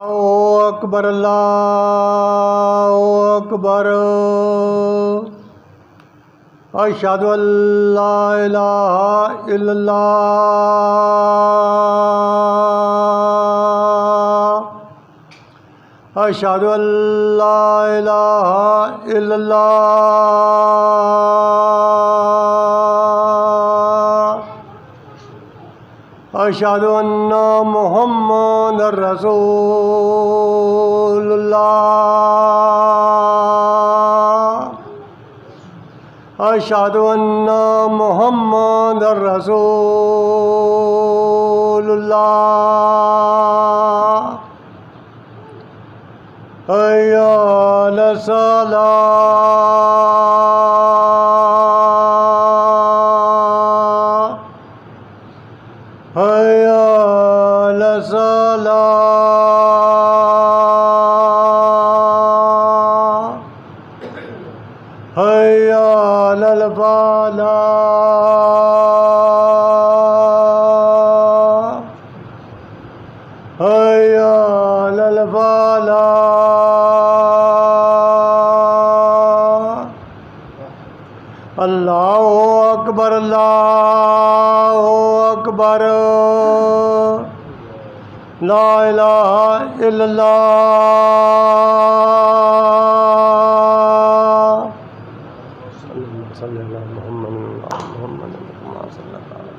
اللہ اکبر اللہ اکبر اشہد ان لا الہ الا اللہ اشہد ان لا الہ الا اللہ اشہد ان محمد رسول اللہ اشہد ان محمد رسول اللہ حی علی الصلاۃ حی علی الصلاۃ حی علی الفلاح حی علی الفلاح اللہ اکبر اللہ اکبر لا الہ الا اللہ صلی اللہ محمد محمد صلی اللہ علیہ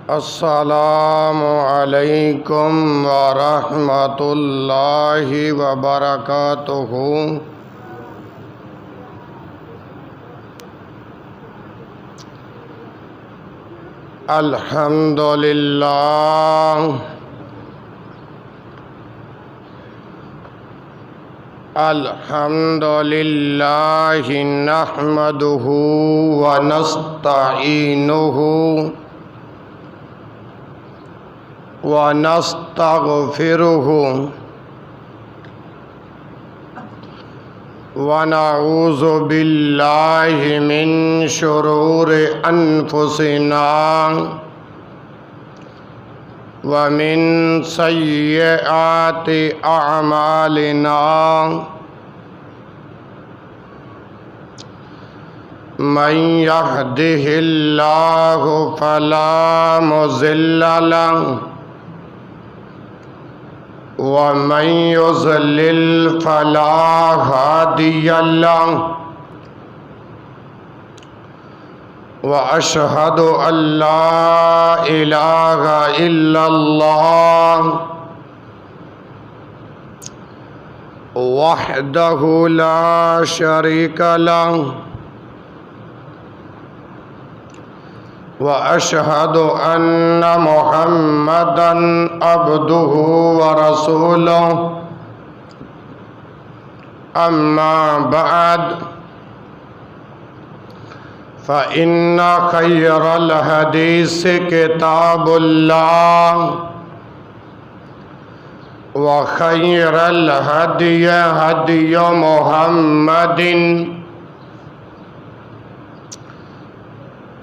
السلام علیکم ورحمۃ اللہ وبرکاتہ۔ الحمد للہ الحمد للہ نحمدہ ونستعینہ ونستغفرہ ونعوذ باللہ من شرور انفسنا ومن سیئات اعمالنا من یہدہ اللہ فلا مضل لہ ومن یضلل فلا ہادی لہ واشہد ان لا الہ الا اللہ وحدہ لا شریک لہ واشہد ان محمدا عبدہ ورسولہ اما بعد فإن خیر الحدیث کتاب اللہ وخیر الہدی ہدی محمد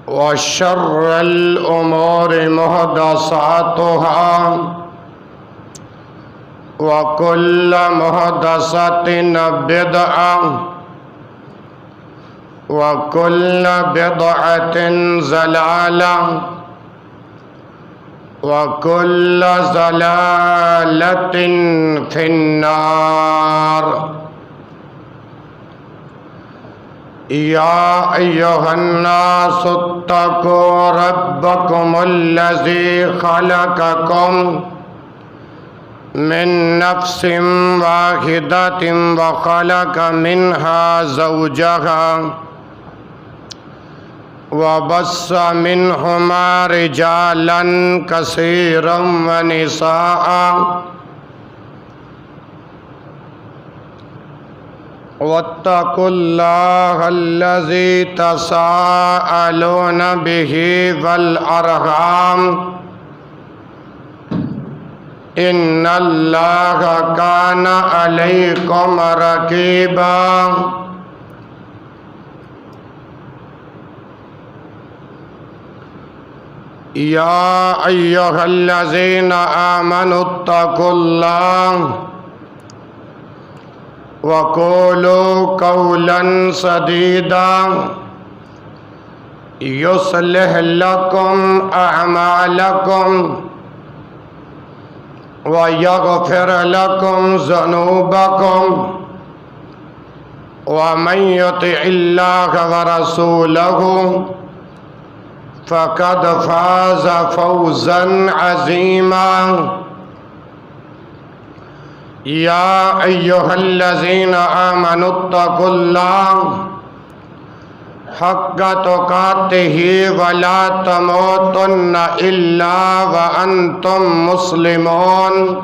وشر الأمور محدثاتها وكل محدثة بدعة وكل بدعة ضلالة وكل ضلالة في النار۔ یا ایہا الناس اتقوا ربکم الذی خلقکم من نفس واحدۃ وخلق منها زوجها وبث منهما رجالا كثيرا ونساء واتقوا الله الذي تساءلون به والأرحام إن الله كان عليكم رقيبا يا أيها الذين آمنوا اتقوا الله وقولوا قولا سديدا يصلح لكم أعمالكم ويغفر لكم ذنوبكم ومن يطع الله ورسوله فقد فاز فوزا عظيما يا أيها الذين آمنوا اتقوا الله حق تقاته ولا تموتن إلا وأنتم مسلمون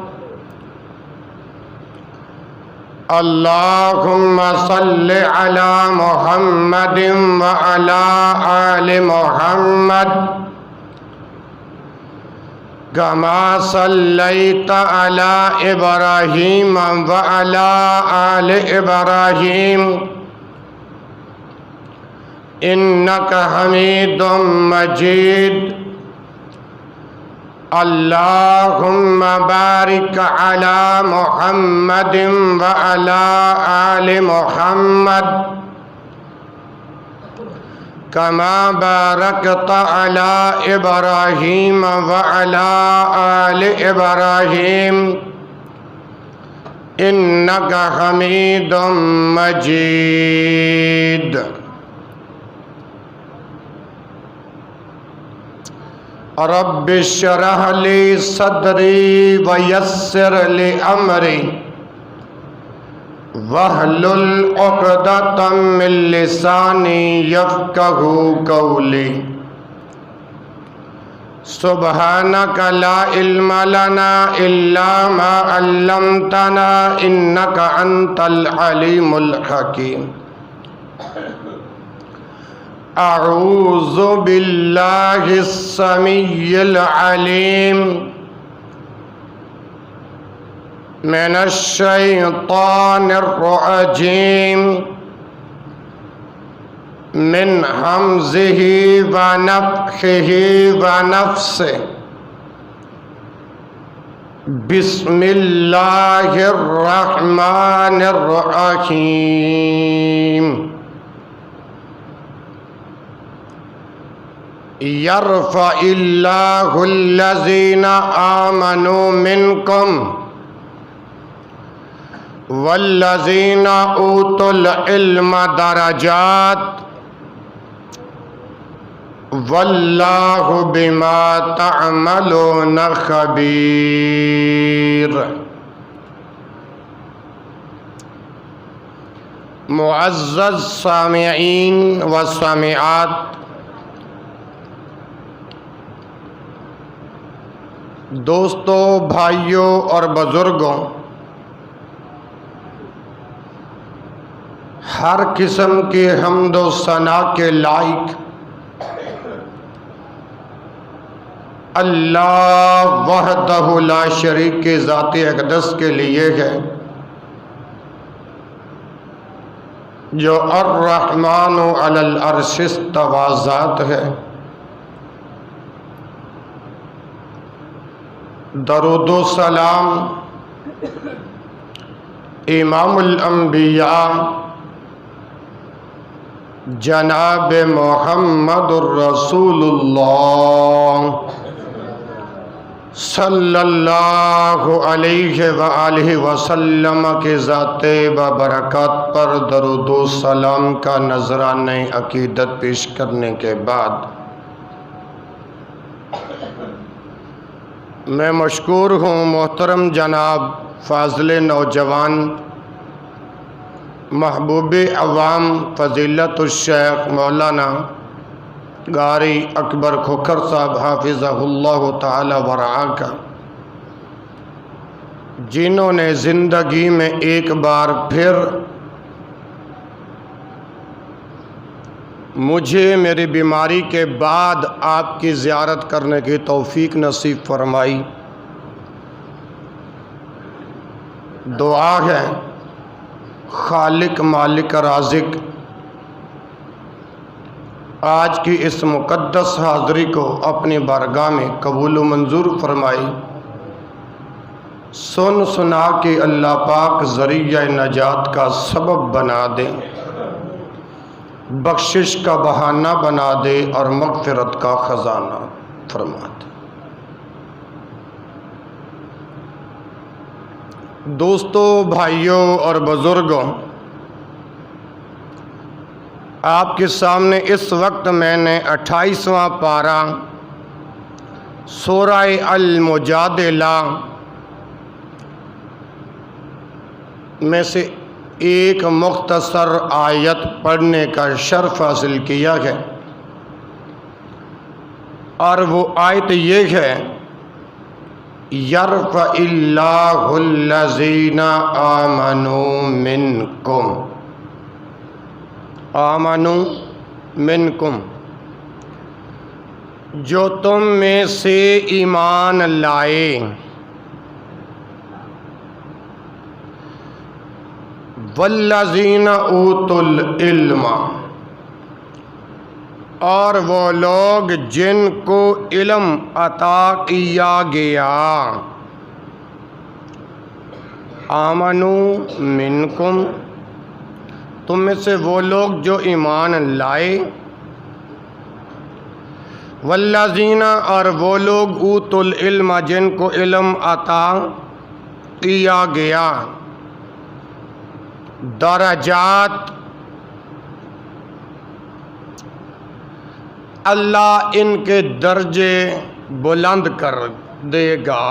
اللهم صل على محمد وعلى آل محمد كما صليت على إبراهيم وعلى آل إبراهيم إنك حميد مجيد اللهم بارك على محمد وعلى آل محمد كما باركت على إبراهيم وعلى آل إبراهيم إنك حميد مجيد رب اشرح لي صدري ويسر لي أمري واحلل عقدة من لساني يفقهوا قولي سبحانك لا علم لنا إلا ما علمتنا إنك أنت العليم الحكيم أعوذ بالله السميع العليم من الشيطان الرجيم من همزه ونفخه ونفسه بسم الله الرحمن الرحيم يرفع الله الذين آمنوا منكم والذين أوتوا العلم درجات والله بما تعملون خبير معزز سامعین و سامعات، دوستوں، بھائیوں اور بزرگوں، ہر قسم کی حمد و ثنا کے لائق اللہ وحدہ لا شریک کے ذات اقدس کے لیے ہے، جو الرحمن علی العرش استوی ذات ہے۔ درود و سلام امام الانبیاء جناب محمد الرسول اللہ صلی اللہ علیہ وآلہ وسلم کے ذات ببرکات پر درود و سلام کا نذرانہ عقیدت پیش کرنے کے بعد میں مشکور ہوں محترم جناب فاضل نوجوان محبوب عوام فضیلت الشیخ مولانا قاری اکبر کھوکھر صاحب حافظہ اللہ تعالی ورعا کا، جنہوں نے زندگی میں ایک بار پھر مجھے میری بیماری کے بعد آپ کی زیارت کرنے کی توفیق نصیب فرمائی۔ دعا ہے خالق مالک رازق آج کی اس مقدس حاضری کو اپنی بارگاہ میں قبول و منظور فرمائی۔ سن سنا کے اللہ پاک ذریعہ نجات کا سبب بنا دے، بخشش کا بہانہ بنا دے اور مغفرت کا خزانہ فرما دے۔ دوستو، بھائیوں اور بزرگوں، آپ کے سامنے اس وقت میں نے 28واں پارہ سورہ المجادلہ میں سے ایک مختصر آیت پڑھنے کا شرف حاصل کیا ہے، اور وہ آیت یہ ہے: یرفع اللہ الذین آمنوا منکم، آمنوا منکم، جو تم میں سے ایمان لائے، والذین اوتوا العلم، اور وہ لوگ جن کو علم عطا کیا گیا، آمنوا منکم، تم میں سے وہ لوگ جو ایمان لائے، والذین، اور وہ لوگ اوتوا العلم، جن کو علم عطا کیا گیا، درجات، اللہ ان کے درجے بلند کر دے گا۔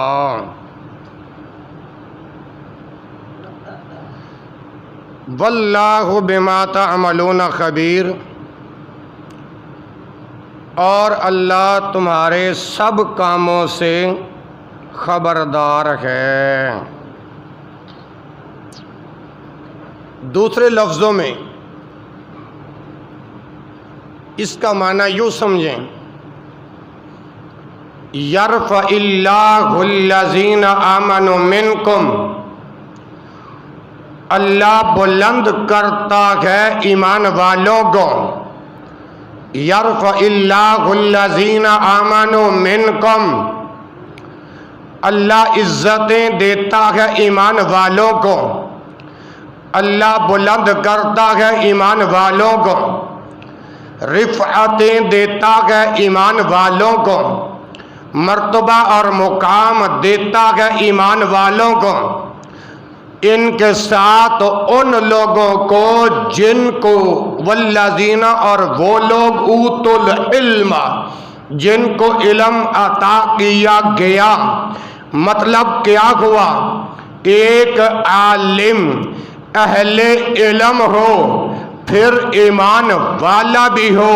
واللہ بما تعملون خبیر، اور اللہ تمہارے سب کاموں سے خبردار ہے۔ دوسرے لفظوں میں اس کا معنی یوں سمجھیں: یرفع اللہ الذین آمنوا منکم، اللہ بلند کرتا ہے ایمان والوں کو، یرفع اللہ الذین آمنوا منکم، اللہ عزتیں دیتا ہے ایمان والوں کو، اللہ بلند کرتا ہے ایمان والوں کو، رفعتیں دیتا ہے ایمان والوں کو، مرتبہ اور مقام دیتا ہے ایمان والوں کو، ان کے ساتھ ان لوگوں کو جن کو، والذین، اور وہ لوگ، اوتوا العلم، جن کو علم عطا کیا گیا۔ مطلب کیا ہوا؟ ایک عالم اہل علم ہو، پھر ایمان والا بھی ہو،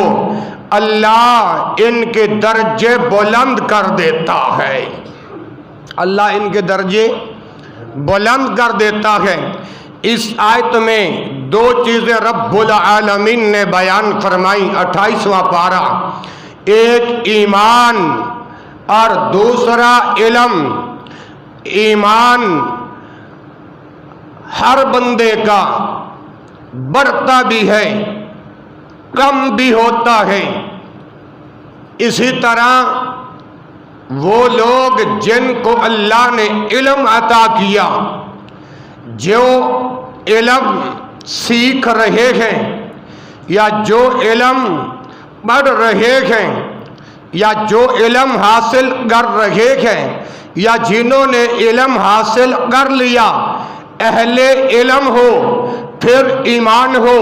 اللہ ان کے درجے بلند کر دیتا ہے، اللہ ان کے درجے بلند کر دیتا ہے۔ اس آیت میں دو چیزیں رب العالمین نے بیان فرمائی، 28واں پارہ، ایک ایمان اور دوسرا علم۔ ایمان ہر بندے کا بڑھتا بھی ہے، کم بھی ہوتا ہے، اسی طرح وہ لوگ جن کو اللہ نے علم عطا کیا، جو علم سیکھ رہے ہیں یا جو علم پڑھ رہے ہیں یا جو علم حاصل کر رہے ہیں یا جنہوں نے علم حاصل کر لیا، اہل علم ہو پھر ایمان ہو،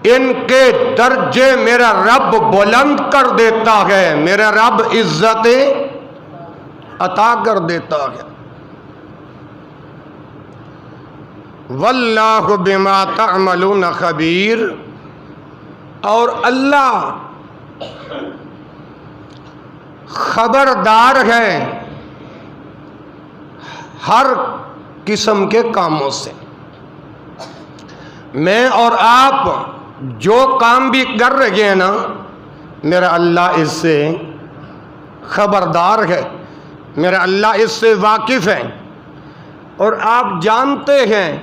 ان کے درجے میرا رب بلند کر دیتا ہے، میرا رب عزت عطا کر دیتا ہے۔ واللہ بما تعملون خبیر، اور اللہ خبردار ہے ہر قسم کے کاموں سے۔ میں اور آپ جو کام بھی کر رہے ہیں نا، میرا اللہ اس سے خبردار ہے، میرا اللہ اس سے واقف ہے۔ اور آپ جانتے ہیں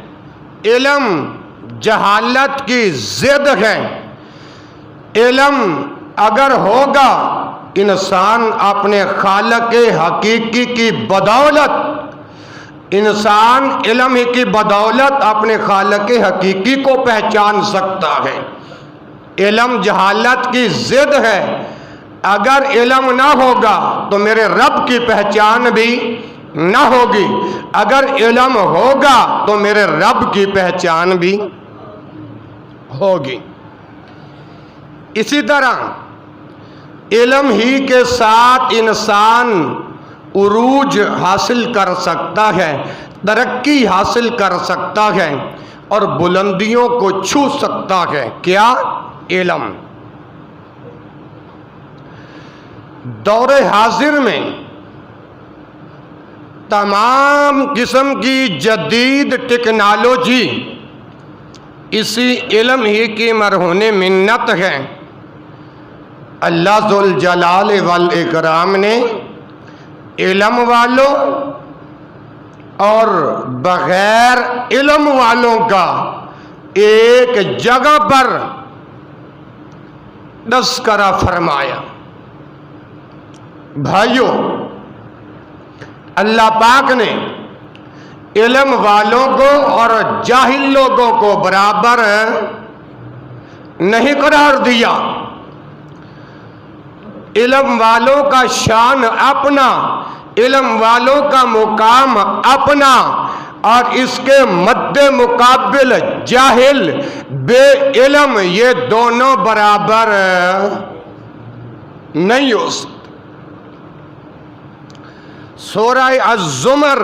علم جہالت کی ضد ہے۔ علم اگر ہوگا، انسان اپنے خالق حقیقی کی بدولت، انسان علم ہی کی بدولت اپنے خالق حقیقی کو پہچان سکتا ہے۔ علم جہالت کی ضد ہے۔ اگر علم نہ ہوگا تو میرے رب کی پہچان بھی نہ ہوگی، اگر علم ہوگا تو میرے رب کی پہچان بھی ہوگی۔ اسی طرح علم ہی کے ساتھ انسان عروج حاصل کر سکتا ہے، ترقی حاصل کر سکتا ہے اور بلندیوں کو چھو سکتا ہے۔ کیا؟ علم۔ دور حاضر میں تمام قسم کی جدید ٹیکنالوجی اسی علم ہی کی مرہون منت ہے۔ اللہ ذوالجلال والاکرام نے علم والوں اور بغیر علم والوں کا ایک جگہ پر تذکرہ فرمایا۔ بھائیوں، اللہ پاک نے علم والوں کو اور جاہل لوگوں کو برابر نہیں قرار دیا۔ علم والوں کا شان اپنا، علم والوں کا مقام اپنا، اور اس کے مد مقابل جاہل بے علم، یہ دونوں برابر نہیں ہو سکتے۔ سورہ الزمر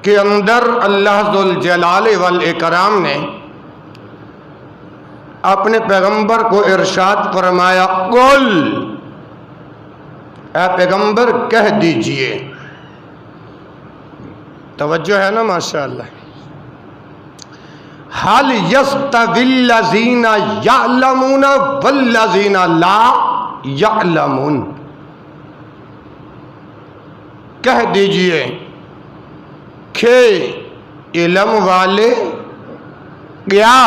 کے اندر اللہ ذوالجلال والاکرام نے اپنے پیغمبر کو ارشاد فرمایا، قل، اے پیغمبر کہہ دیجئے۔ توجہ ہے نا ماشاءاللہ۔ حل یستوی الذین یعلمون والذین لا یعلمون، کہہ دیجئے کہ علم والے، کیا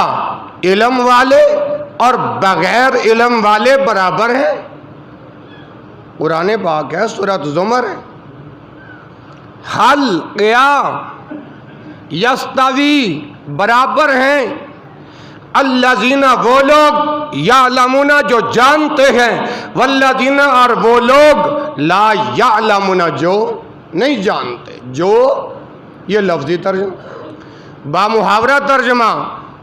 علم والے اور بغیر علم والے برابر ہیں؟ قرآن پاک ہے، سورۃ زمر ہے۔ حل، کیا یستوی برابر ہیں، الذین وہ لوگ، یعلمون جو جانتے ہیں، والذین اور وہ لوگ، لا یعلمون جو نہیں جانتے۔ جو یہ لفظی ترجمہ، بامحاورہ ترجمہ،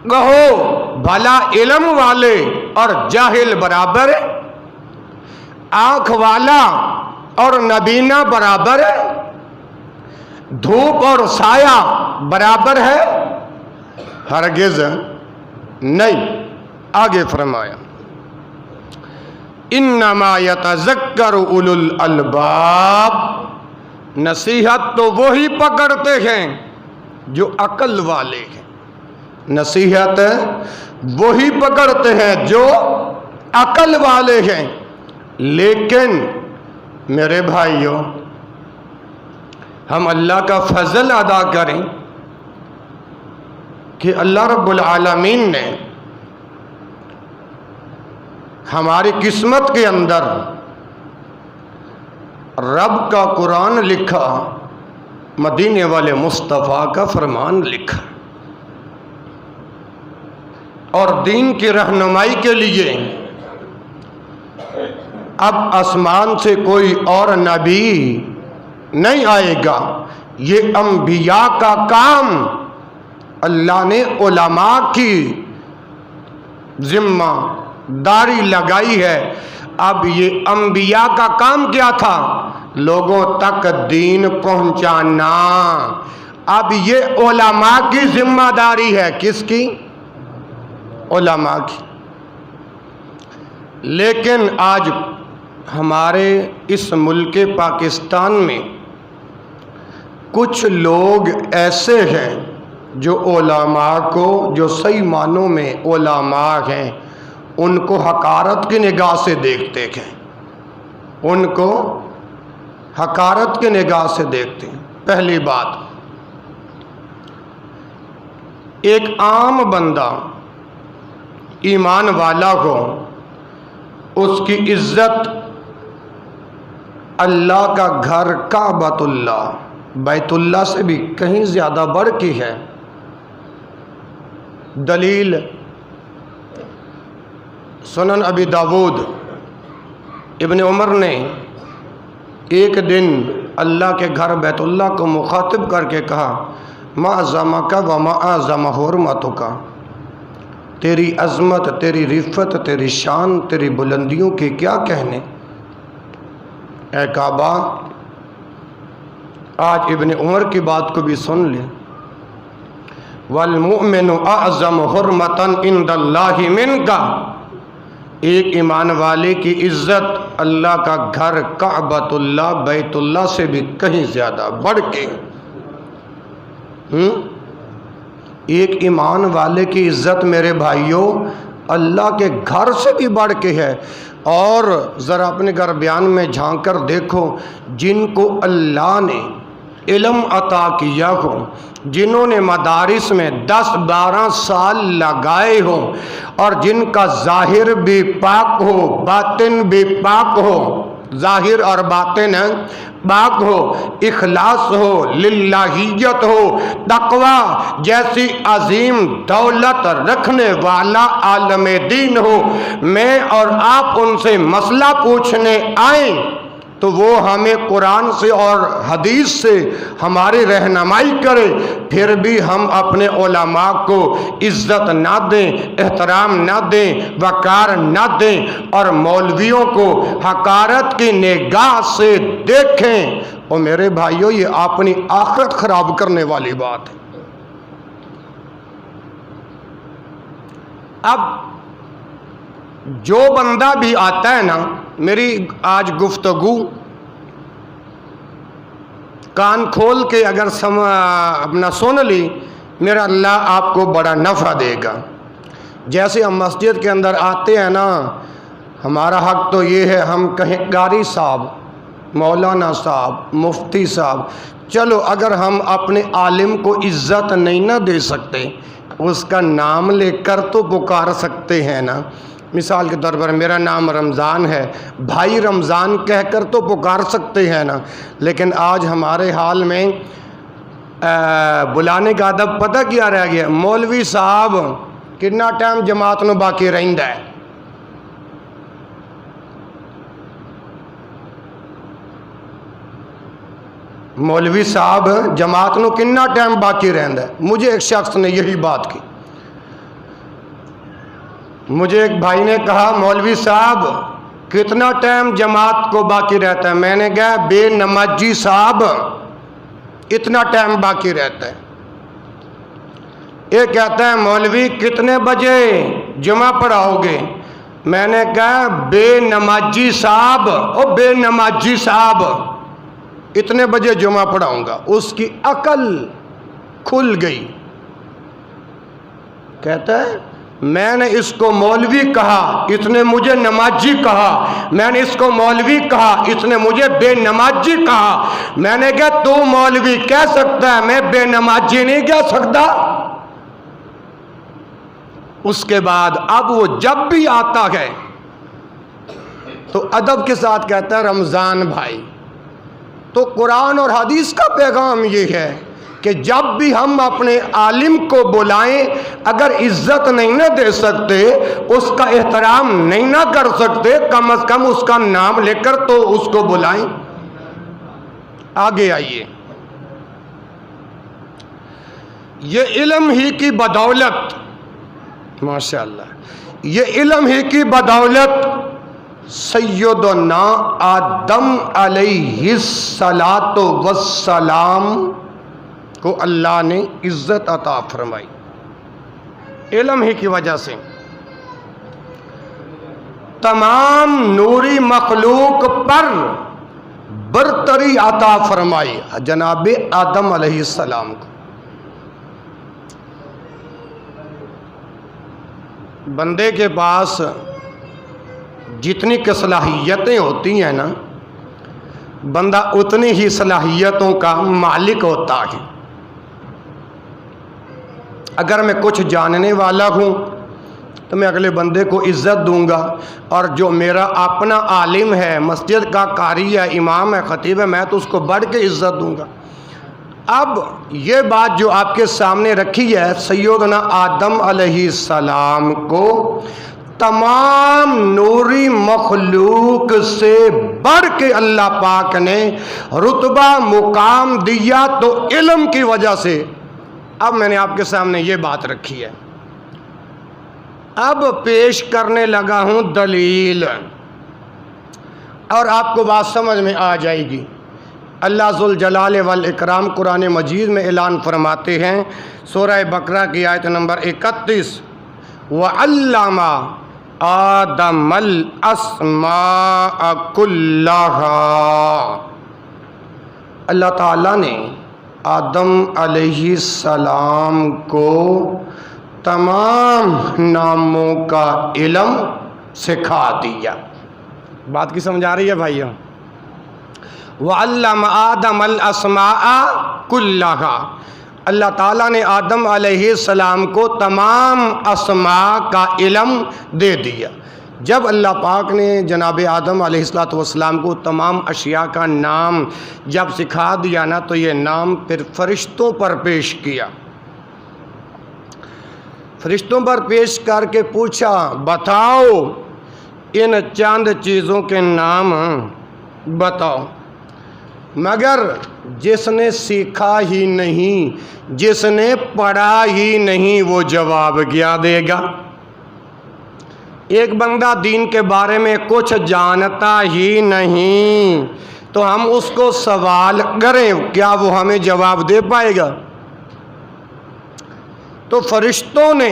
کہو بھلا علم والے اور جاہل برابر ہے؟ آنکھ والا اور نبینا برابر ہے؟ دھوپ اور سایہ برابر ہے؟ ہرگز نہیں۔ آگے فرمایا، انما یتذکر اولو الالباب، نصیحت تو وہی پکڑتے ہیں جو عقل والے ہیں، نصیحت وہی پکڑتے ہیں جو عقل والے ہیں۔ لیکن میرے بھائیوں، ہم اللہ کا فضل ادا کریں کہ اللہ رب العالمین نے ہماری قسمت کے اندر رب کا قرآن لکھا، مدینے والے مصطفیٰ کا فرمان لکھا، اور دین کی رہنمائی کے لیے اب آسمان سے کوئی اور نبی نہیں آئے گا۔ یہ انبیاء کا کام اللہ نے علماء کی ذمہ داری لگائی ہے۔ اب یہ انبیاء کا کام کیا تھا؟ لوگوں تک دین پہنچانا۔ اب یہ علماء کی ذمہ داری ہے۔ کس کی؟ علماء کی۔ لیکن آج ہمارے اس ملک پاکستان میں کچھ لوگ ایسے ہیں جو علماء کو، جو صحیح معنوں میں علماء ہیں، ان کو حقارت کی نگاہ سے دیکھتے ہیں، ان کو حقارت کی نگاہ سے دیکھتے ہیں۔ پہلی بات، ایک عام بندہ ایمان والا ہو، اس کی عزت اللہ کا گھر کعبۃ اللہ، بیت اللہ سے بھی کہیں زیادہ بڑھ کی ہے۔ دلیل سنن ابی داود، ابن عمر نے ایک دن اللہ کے گھر بیت اللہ کو مخاطب کر کے کہا، ما اعظمک و ما اعظم حرمتک، تیری عظمت، تیری رفت، تیری شان، تیری بلندیوں کے کیا کہنے۔ اے کعبہ، آج ابن عمر کی بات کو بھی سن لیں، والمؤمن اعظم حرمتا عند اللہ منک، ایک ایمان والے کی عزت اللہ کا گھر کعبۃ اللہ، بیت اللہ سے بھی کہیں زیادہ بڑھ کے۔ ایک ایمان والے کی عزت میرے بھائیوں اللہ کے گھر سے بھی بڑھ کے ہے۔ اور ذرا اپنے گھر بیان میں جھانک کر دیکھو، جن کو اللہ نے علم عطا کیا ہو، جنہوں نے مدارس میں 10-12 سال لگائے ہوں، اور جن کا ظاہر بھی پاک ہو، باطن بھی پاک ہو، ظاہر اور باطن پاک ہو، اخلاص ہو، للہیت ہو، تقوی جیسی عظیم دولت رکھنے والا عالم دین ہو، میں اور آپ ان سے مسئلہ پوچھنے آئیں تو وہ ہمیں قرآن سے اور حدیث سے ہماری رہنمائی کرے، پھر بھی ہم اپنے علماء کو عزت نہ دیں، احترام نہ دیں، وقار نہ دیں، اور مولویوں کو حقارت کی نگاہ سے دیکھیں، اور میرے بھائیوں یہ اپنی آخرت خراب کرنے والی بات ہے۔ اب جو بندہ بھی آتا ہے نا، میری آج گفتگو کان کھول کے اگر اپنا سن لی، میرا اللہ آپ کو بڑا نفع دے گا۔ جیسے ہم مسجد کے اندر آتے ہیں نا، ہمارا حق تو یہ ہے، ہم کہیں قاری صاحب، مولانا صاحب، مفتی صاحب، چلو اگر ہم اپنے عالم کو عزت نہیں نہ دے سکتے، اس کا نام لے کر تو پکار سکتے ہیں نا۔ مثال کے طور پر میرا نام رمضان ہے، بھائی رمضان کہہ کر تو پکار سکتے ہیں نا۔ لیکن آج ہمارے حال میں بلانے کا ادب پتہ کیا رہ گیا؟ مولوی صاحب کتنا ٹائم جماعت نو باقی رہندا ہے؟ مولوی صاحب جماعت نو کتنا ٹائم باقی رہندا ہے؟ مجھے ایک شخص نے یہی بات کی، مجھے ایک بھائی نے کہا مولوی صاحب کتنا ٹائم جماعت کو باقی رہتا ہے؟ میں نے کہا بے نمازی صاحب اتنا ٹائم باقی رہتا ہے۔ یہ کہتا ہے مولوی کتنے بجے جمعہ پڑھاؤ گے؟ میں نے کہا بے نمازی صاحب، او بے نمازی صاحب اتنے بجے جمعہ پڑھاؤں گا۔ اس کی عقل کھل گئی، کہتا ہے میں نے اس کو مولوی کہا، اس نے مجھے نمازی کہا، میں نے اس کو مولوی کہا، اس نے مجھے بے نمازی کہا۔ میں نے کہا تو مولوی کہہ سکتا ہے، میں بے نمازی نہیں کہہ سکتا۔ اس کے بعد اب وہ جب بھی آتا ہے تو ادب کے ساتھ کہتا ہے رمضان بھائی۔ تو قرآن اور حدیث کا پیغام یہ ہے کہ جب بھی ہم اپنے عالم کو بلائیں، اگر عزت نہیں نہ دے سکتے، اس کا احترام نہیں نہ کر سکتے، کم از کم اس کا نام لے کر تو اس کو بلائیں۔ آگے آئیے، یہ علم ہی کی بدولت، ماشاءاللہ، یہ علم ہی کی بدولت سیدنا آدم علیہ الصلاۃ والسلام کو اللہ نے عزت عطا فرمائی، علم ہی کی وجہ سے۔ تمام نوری مخلوق پر برتری عطا فرمائی جناب آدم علیہ السلام کو۔ بندے کے پاس جتنی کی صلاحیتیں ہوتی ہیں نا، بندہ اتنی ہی صلاحیتوں کا مالک ہوتا ہے۔ اگر میں کچھ جاننے والا ہوں تو میں اگلے بندے کو عزت دوں گا، اور جو میرا اپنا عالم ہے، مسجد کا قاری ہے، امام ہے، خطیب ہے، میں تو اس کو بڑھ کے عزت دوں گا۔ اب یہ بات جو آپ کے سامنے رکھی ہے، سیدنا آدم علیہ السلام کو تمام نوری مخلوق سے بڑھ کے اللہ پاک نے رتبہ مقام دیا تو علم کی وجہ سے۔ اب میں نے آپ کے سامنے یہ بات رکھی ہے، اب پیش کرنے لگا ہوں دلیل، اور آپ کو بات سمجھ میں آ جائے گی۔ اللہ ذوالجلال والاکرام قرآن مجید میں اعلان فرماتے ہیں، سورہ بقرہ کی آیت نمبر 31، وَعَلَّمَ آدَمَ الْأَسْمَاءَ كُلَّهَا۔ اللہ تعالیٰ نے آدم علیہ السلام کو تمام ناموں کا علم سکھا دیا۔ بات کی سمجھ آ رہی ہے بھائیوں؟ وَعَلَّمَ آدَمَ الْأَسْمَاءَ كُلَّهَا، اللہ تعالیٰ نے آدم علیہ السلام کو تمام اسماء کا علم دے دیا۔ جب اللہ پاک نے جناب آدم علیہ السلام کو تمام اشیاء کا نام جب سکھا دیا نا، تو یہ نام پھر فرشتوں پر پیش کیا۔ فرشتوں پر پیش کر کے پوچھا، بتاؤ ان چند چیزوں کے نام بتاؤ۔ مگر جس نے سیکھا ہی نہیں، جس نے پڑھا ہی نہیں، وہ جواب کیا دے گا؟ ایک بندہ دین کے بارے میں کچھ جانتا ہی نہیں تو ہم اس کو سوال کریں، کیا وہ ہمیں جواب دے پائے گا؟ تو فرشتوں نے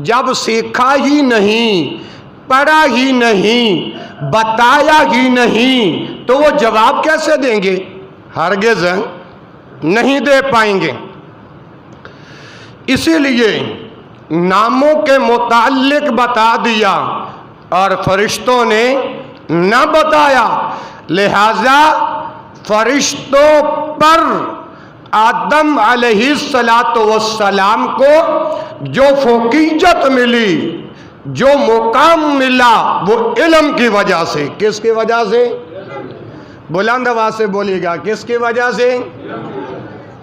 جب سیکھا ہی نہیں، پڑھا ہی نہیں، بتایا ہی نہیں، تو وہ جواب کیسے دیں گے؟ ہرگز نہیں دے پائیں گے۔ اسی لیے ناموں کے متعلق بتا دیا اور فرشتوں نے نہ بتایا، لہذا فرشتوں پر آدم علیہ السلام کو جو فوقیت ملی، جو مقام ملا، وہ علم کی وجہ سے۔ کس کی وجہ سے؟ بلند آواز سے بولیے گا، کس کی وجہ سے؟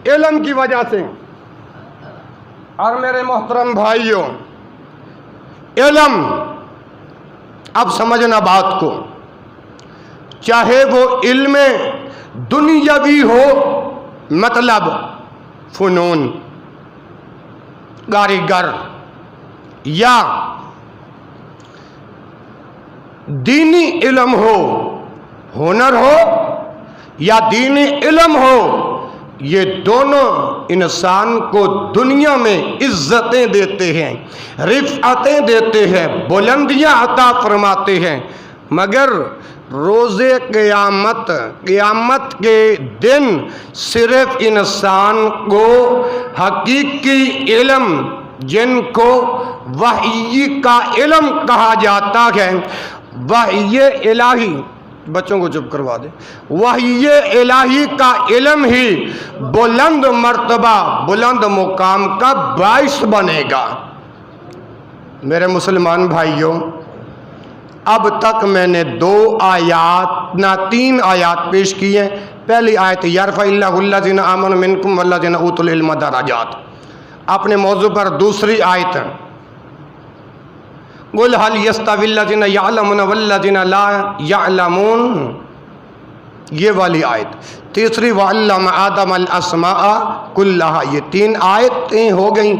علم کی وجہ سے۔ اور میرے محترم بھائیوں، علم، اب سمجھنا بات کو، چاہے وہ علم دنیاوی ہو، مطلب فنون، کاریگر، یا دینی علم ہو، ہنر ہو یا دینی علم ہو، یہ دونوں انسان کو دنیا میں عزتیں دیتے ہیں، رفعتیں دیتے ہیں، بلندیاں عطا فرماتے ہیں، مگر روز قیامت کے دن صرف انسان کو حقیقی علم، جن کو وحی کا علم کہا جاتا ہے، وحی الہی، بچوں کو چپ کروا دے، وحی الہی کا علم ہی بلند مرتبہ، بلند مقام کا باعث بنے گا۔ میرے مسلمان بھائیوں، اب تک میں نے 2 آیات نہ 3 آیات پیش کی ہیں۔ پہلی آیت یرفع اللہ الذین آمنوا منکم والذین اوتوا العلم درجات، اپنے موضوع پر دوسری آیت قل هل يستوي الذين يعلمون والذين لا يعلمون، یہ والی آیت۔ تیسری وعلم آدم الاسماء كلها، یہ 3 آیتیں ہو گئیں۔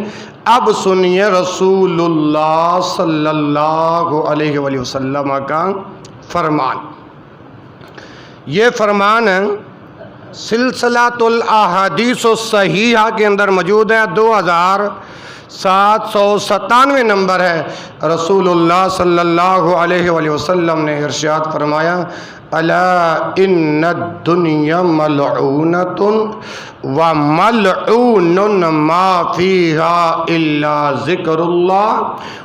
اب سنیے رسول اللہ صلی اللہ علیہ وآلہ وسلم کا فرمان۔ یہ فرمان سلسلۃ الاحادیث الصحیحہ کے اندر موجود ہے، 2700 797 نمبر ہے۔ رسول اللہ صلی اللہ علیہ وآلہ وسلم نے ارشاد فرمایا الا ان الدنیا ملعونۃ وملعون ما فیہا الا ذکر اللہ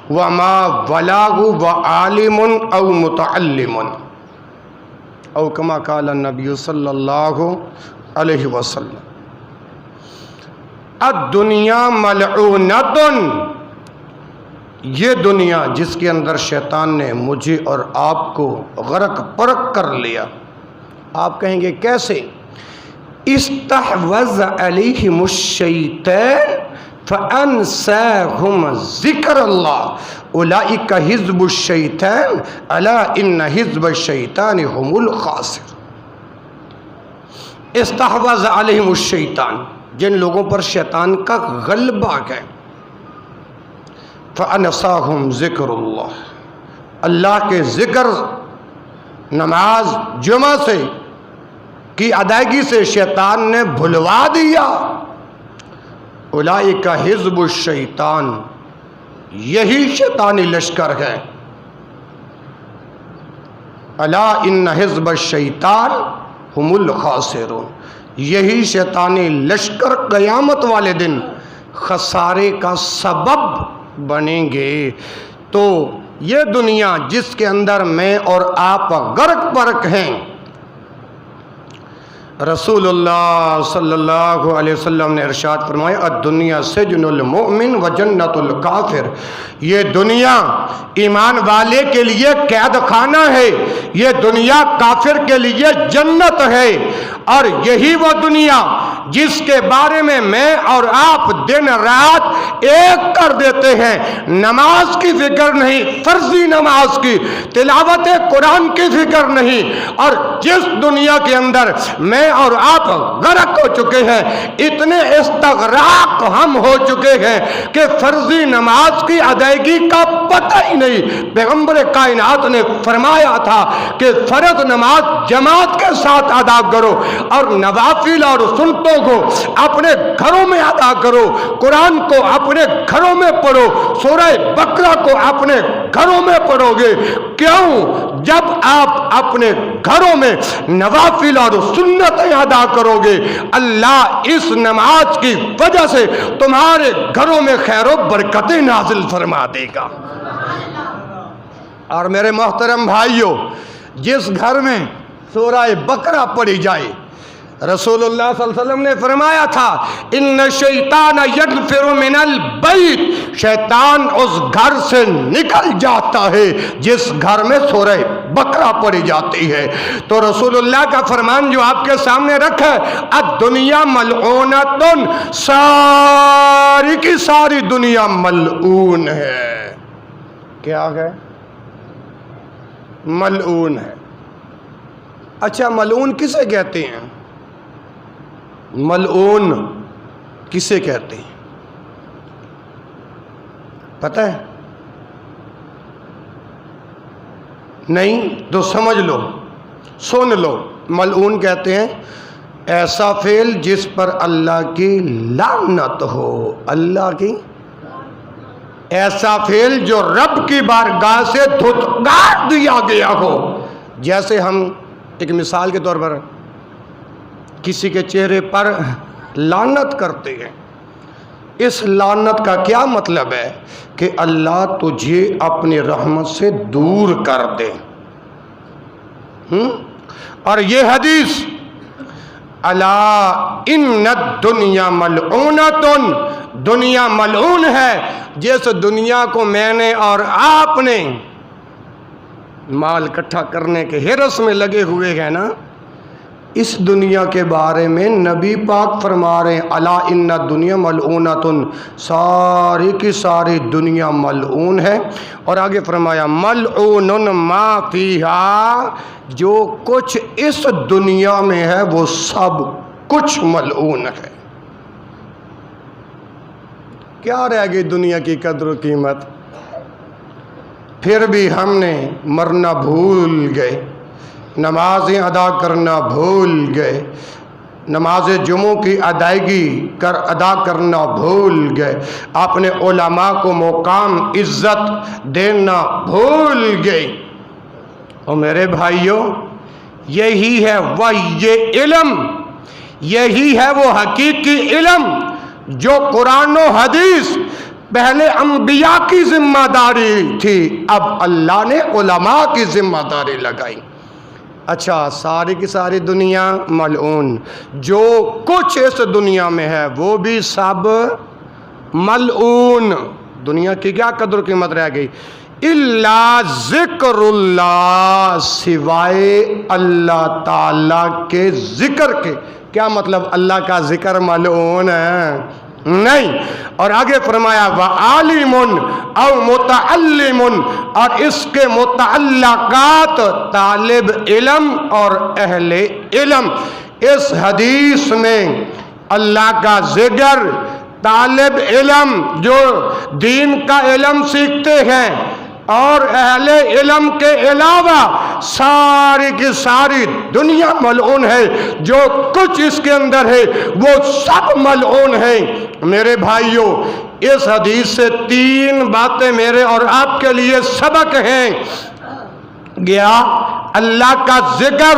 وما ولاه وعالم او متعلم او کما قال النبی صلی اللہ علیہ وسلم۔ الدنیا ملعونۃ، یہ دنیا جس کے اندر شیطان نے مجھے اور آپ کو غرق پرق کر لیا۔ آپ کہیں گے کیسے؟ استحوذ علیہم الشیطان فانساہم ذکر اللہ اولئک حزب الشیطان الا ان حزب الشیطان هم الخاسرون۔ استحوذ علیہم الشیطان، جن لوگوں پر شیطان کا غلبہ ہے، فَأَنَسَاهُمْ ذِكْرُ اللَّهِ، اللہ کے ذکر، نماز جمعہ سے کی ادائیگی سے شیطان نے بھلوا دیا۔ اولئک حزب الشیطان، یہی شیطانی لشکر ہے۔ الا ان حزب الشیطان هم الخاسرون، یہی شیطانی لشکر قیامت والے دن خسارے کا سبب بنیں گے۔ تو یہ دنیا جس کے اندر میں اور آپ غرق پرق ہیں، رسول اللہ صلی اللہ علیہ وسلم نے ارشاد فرمایا الدنیا سجن المؤمن و جنت الکافر، یہ دنیا ایمان والے کے لیے قید خانہ ہے، یہ دنیا کافر کے لیے جنت ہے۔ اور یہی وہ دنیا جس کے بارے میں اور آپ دن رات ایک کر دیتے ہیں، نماز کی فکر نہیں، فرضی نماز کی، تلاوت قرآن کی فکر نہیں، اور جس دنیا کے اندر میں اور آپ غرق ہو چکے ہیں، اتنے استغراق ہم ہو چکے ہیں کہ فرضی نماز کی ادائیگی کا پتہ ہی نہیں۔ پیغمبر کائنات نے فرمایا تھا کہ فرض نماز جماعت کے ساتھ ادا کرو اور نوافل اور سنتوں کو اپنے گھروں میں ادا کرو، قرآن کو اپنے گھروں میں پڑھو، سورہ بقرہ کو اپنے گھروں میں پڑھو گے۔ کیوں؟ جب آپ اپنے گھروں میں نوافل اور سنتیں ادا کرو گے، اللہ اس نماز کی وجہ سے تمہارے گھروں میں خیر و برکتیں نازل فرما دے گا۔ اور میرے محترم بھائیوں، جس گھر میں سورہ بقرہ پڑھی جائے، رسول اللہ صلی اللہ علیہ وسلم نے فرمایا تھا ان الشیطان یدفر من البیت، شیطان اس گھر سے نکل جاتا ہے جس گھر میں سورہ بقرہ پڑھی جاتی ہے۔ تو رسول اللہ کا فرمان جو آپ کے سامنے رکھا ہے الدنیا ملعونۃ، ساری کی ساری دنیا ملعون ہے۔ کیا ہے؟ ملعون ہے۔ اچھا، ملعون کسے کہتے ہیں؟ ملعون کسے کہتے ہیں پتہ ہے؟ نہیں تو سمجھ لو، سن لو۔ ملعون کہتے ہیں ایسا فعل جس پر اللہ کی لعنت ہو، اللہ کی، ایسا فعل جو رب کی بارگاہ سے دھتکار دیا گیا ہو۔ جیسے ہم ایک مثال کے طور پر کسی کے چہرے پر لعنت کرتے ہیں، اس لعنت کا کیا مطلب ہے؟ کہ اللہ تجھے اپنی رحمت سے دور کر دے۔ اور یہ حدیث الا ان الدنیا ملعونۃ، دنیا ملعون ہے۔ جس دنیا کو میں نے اور آپ نے مال اکٹھا کرنے کے ہرس میں لگے ہوئے ہیں نا، اس دنیا کے بارے میں نبی پاک فرما رہے ہیں الا ان الدنیا ملعونۃ، ساری کی ساری دنیا ملعون ہے۔ اور آگے فرمایا ملعون ما فیہا، جو کچھ اس دنیا میں ہے وہ سب کچھ ملعون ہے۔ کیا رہ گئی دنیا کی قدر و قیمت؟ پھر بھی ہم نے مرنا بھول گئے، نمازیں ادا کرنا بھول گئے، نماز جمعہ کی ادائیگی ادا کرنا بھول گئے، اپنے علماء کو مقام عزت دینا بھول گئے۔ اور میرے بھائیوں، یہی ہے وہ یہ علم، یہی ہے وہ حقیقی علم جو قرآن و حدیث پہلے انبیاء کی ذمہ داری تھی، اب اللہ نے علماء کی ذمہ داری لگائی۔ اچھا، ساری کی ساری دنیا ملعون، جو کچھ اس دنیا میں ہے وہ بھی سب ملعون۔ دنیا کی کیا قدر قیمت رہ گئی؟ الا ذکر اللہ، سوائے اللہ تعالی کے ذکر کے۔ کیا مطلب اللہ کا ذکر ملعون ہے؟ نہیں۔ اور آگے فرمایا وَعَالِمٌ او متعلم، اور اس کے متعلقات طالب علم اور اہل علم۔ اس حدیث میں اللہ کا ذکر، طالب علم جو دین کا علم سیکھتے ہیں، اور اہل علم کے علاوہ ساری کی ساری دنیا ملعون ہے۔ جو کچھ اس کے اندر ہے وہ سب ملعون ہے۔ میرے بھائیوں، اس حدیث سے 3 باتیں میرے اور آپ کے لیے سبق ہیں۔ گیا اللہ کا ذکر،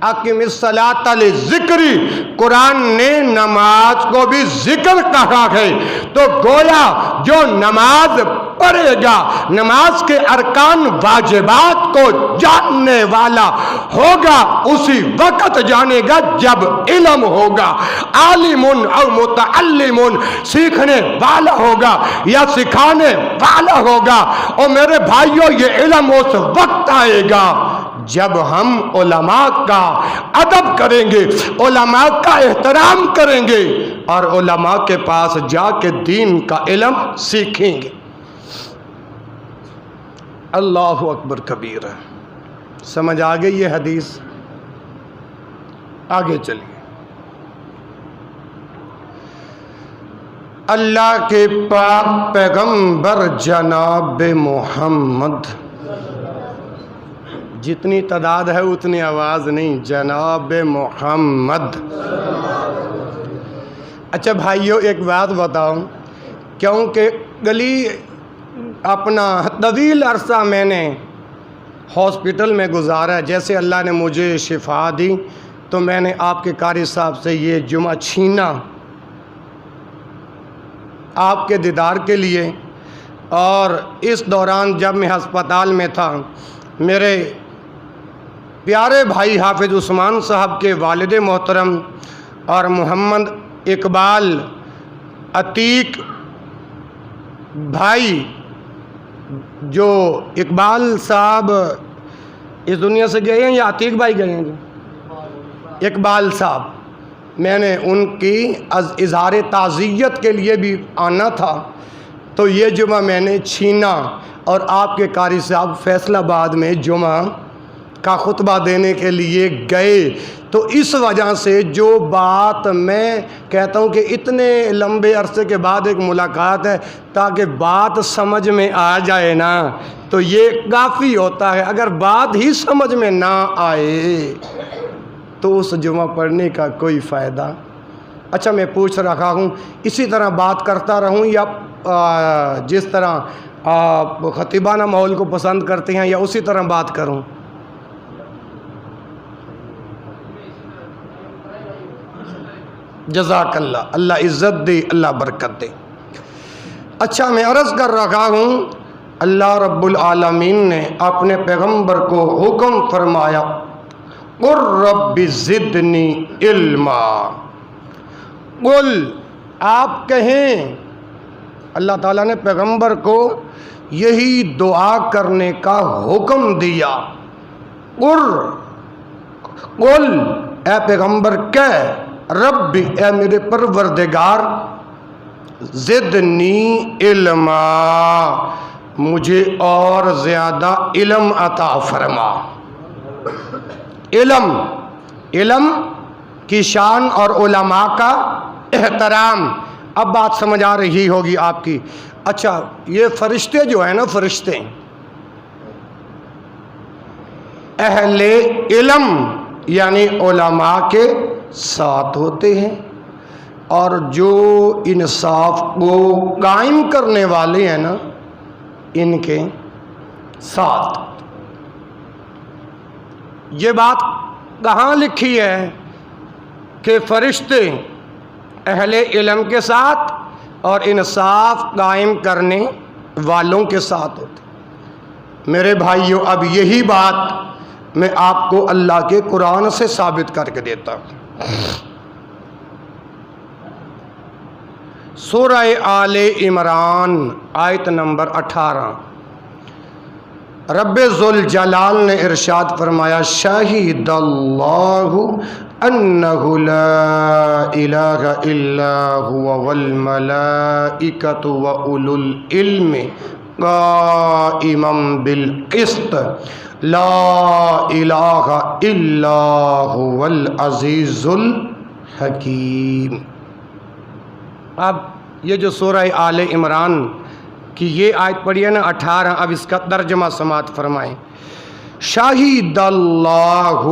اقم الصلاۃ لذکری، قرآن نے نماز کو بھی ذکر کہا ہے، تو گویا جو نماز پڑھے گا، نماز کے ارکان واجبات کو جاننے والا ہوگا، اسی وقت جانے گا جب علم ہوگا۔ عالم او متعلم، سیکھنے والا ہوگا یا سکھانے والا ہوگا۔ اور میرے بھائیوں، یہ علم اس وقت آئے گا جب ہم علماء کا ادب کریں گے، علماء کا احترام کریں گے، اور علماء کے پاس جا کے دین کا علم سیکھیں گے۔ اللہ اکبر کبیرہ۔ سمجھ آ گئی یہ حدیث؟ آگے چلیے۔ اللہ کے پاک پیغمبر جناب محمد، جتنی تعداد ہے اتنی آواز نہیں، جناب محمد۔ اچھا بھائیوں، ایک بات بتاؤں، کیونکہ اپنا طویل عرصہ میں نے ہاسپٹل میں گزارا، جیسے اللہ نے مجھے شفا دی تو میں نے آپ کے قاری صاحب سے یہ جمعہ چھینا آپ کے دیدار کے لیے۔ اور اس دوران جب میں ہسپتال میں تھا، میرے پیارے بھائی حافظ عثمان صاحب کے والد محترم اور محمد اقبال عتیق بھائی، جو اقبال صاحب اس دنیا سے گئے ہیں یا عتیق بھائی گئے ہیں؟ اقبال صاحب، میں نے ان کی اظہار تعزیت کے لیے بھی آنا تھا، تو یہ جمعہ میں نے چھینا، اور آپ کے قاری صاحب فیصل آباد میں جمعہ کا خطبہ دینے کے لیے گئے۔ تو اس وجہ سے جو بات میں کہتا ہوں کہ اتنے لمبے عرصے کے بعد ایک ملاقات ہے، تاکہ بات سمجھ میں آ جائے نا، تو یہ کافی ہوتا ہے۔ اگر بات ہی سمجھ میں نہ آئے تو اس جمعہ پڑھنے کا کوئی فائدہ۔ اچھا، میں پوچھ رہا ہوں، اسی طرح بات کرتا رہوں یا جس طرح آپ خطیبانہ ماحول کو پسند کرتے ہیں، یا اسی طرح بات کروں؟ جزاک اللہ، اللہ عزت دے، اللہ برکت دے۔ اچھا، میں عرض کر رہا ہوں، اللہ رب العالمین نے اپنے پیغمبر کو حکم فرمایا، قُل رب زدنی علما۔ قل، آپ کہیں، اللہ تعالیٰ نے پیغمبر کو یہی دعا کرنے کا حکم دیا۔ قل، اے پیغمبر کہہ، رب، اے میرے پروردگار، زدنی علما، مجھے اور زیادہ علم عطا فرما۔ علم کی شان اور علماء کا احترام۔ اب بات سمجھ آ رہی ہوگی آپ کی۔ اچھا، یہ فرشتے جو ہیں نا، فرشتے اہل علم یعنی علماء کے ساتھ ہوتے ہیں اور جو انصاف کو قائم کرنے والے ہیں نا ان کے ساتھ۔ یہ بات کہاں لکھی ہے کہ فرشتے اہل علم کے ساتھ اور انصاف قائم کرنے والوں کے ساتھ ہوتے؟ میرے بھائیوں، اب یہی بات میں آپ کو اللہ کے قرآن سے ثابت کر کے دیتا ہوں۔ سورہ آل عمران آیت نمبر 18، رب ذوالجلال نے ارشاد فرمایا، شاہد اللہ انہ لا الہ الا ہوا والملائکۃ واولو العلم قائما بالقسط لا الہ الا ہوا العزیز الحکیم۔ اب یہ جو سورہ آل عمران کی یہ آیت پڑھی ہے نا 18، اب اس کا ترجمہ سماعت فرمائیں۔ شاہد اللہ،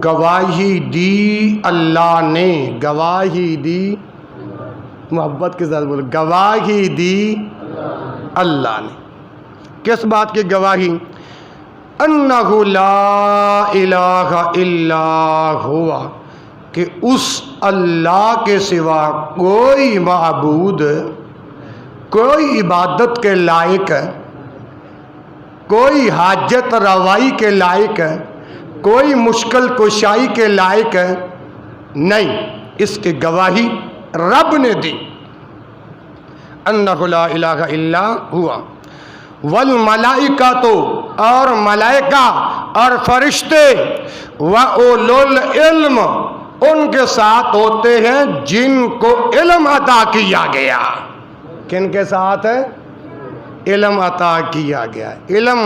گواہی دی اللہ نے، گواہی دی، محبت کے ساتھ بولو، گواہی دی اللہ نے۔ کس بات کی گواہی؟ انہ لا الہ الا ہوا، کہ اس اللہ کے سوا کوئی معبود، کوئی عبادت کے لائق، کوئی حاجت روائی کے لائق، کوئی مشکل کشائی کے لائق نہیں۔ اس کی گواہی رب نے دی، انہ لا الہ الا ہوا والملائکۃ، اور ملائکہ اور فرشتے، واولو العلم، ان کے ساتھ ہوتے ہیں جن کو علم عطا کیا گیا۔ کن کے ساتھ ہے؟ علم عطا کیا گیا۔ علم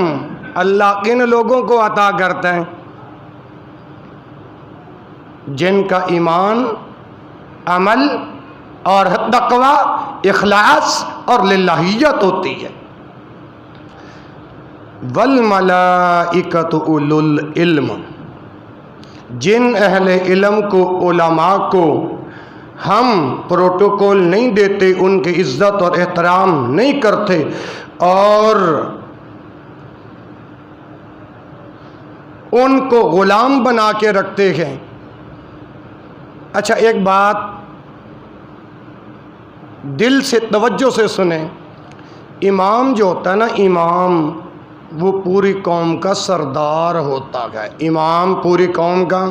اللہ کن لوگوں کو عطا کرتے ہیں؟ جن کا ایمان، عمل اور تقوی، اخلاص اور للہیت ہوتی ہے۔ والملائکۃ اولو العلم، جن اہل علم کو، علماء کو ہم پروٹوکول نہیں دیتے، ان کی عزت اور احترام نہیں کرتے اور ان کو غلام بنا کے رکھتے ہیں۔ اچھا ایک بات دل سے توجہ سے سنیں، امام جو ہوتا ہے نا، امام وہ پوری قوم کا سردار ہوتا ہے۔ امام پوری قوم کا،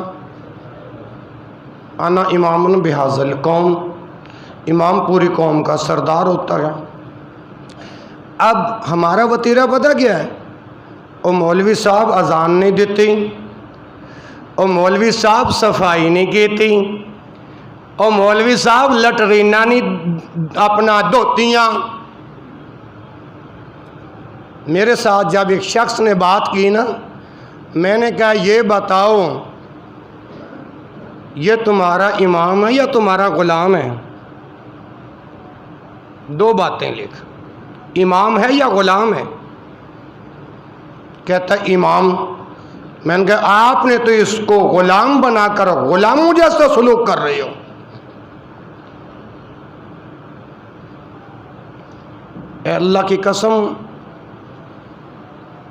انا امام بہذا القوم، امام پوری قوم کا سردار ہوتا ہے۔ اب ہمارا وتیرہ پتہ کیا ہے؟ اور مولوی صاحب اذان نہیں دیتے، اور مولوی صاحب صفائی نہیں کیتی، اور مولوی صاحب لٹرینہ نہیں اپنا دھوتیاں۔ میرے ساتھ جب ایک شخص نے بات کی نا، میں نے کہا یہ بتاؤ یہ تمہارا امام ہے یا تمہارا غلام ہے؟ دو باتیں لکھ، امام ہے یا غلام ہے؟ کہتا امام۔ میں نے کہا آپ نے تو اس کو غلام بنا کر غلاموں جیسا سلوک کر رہے ہو۔ اے اللہ کی قسم،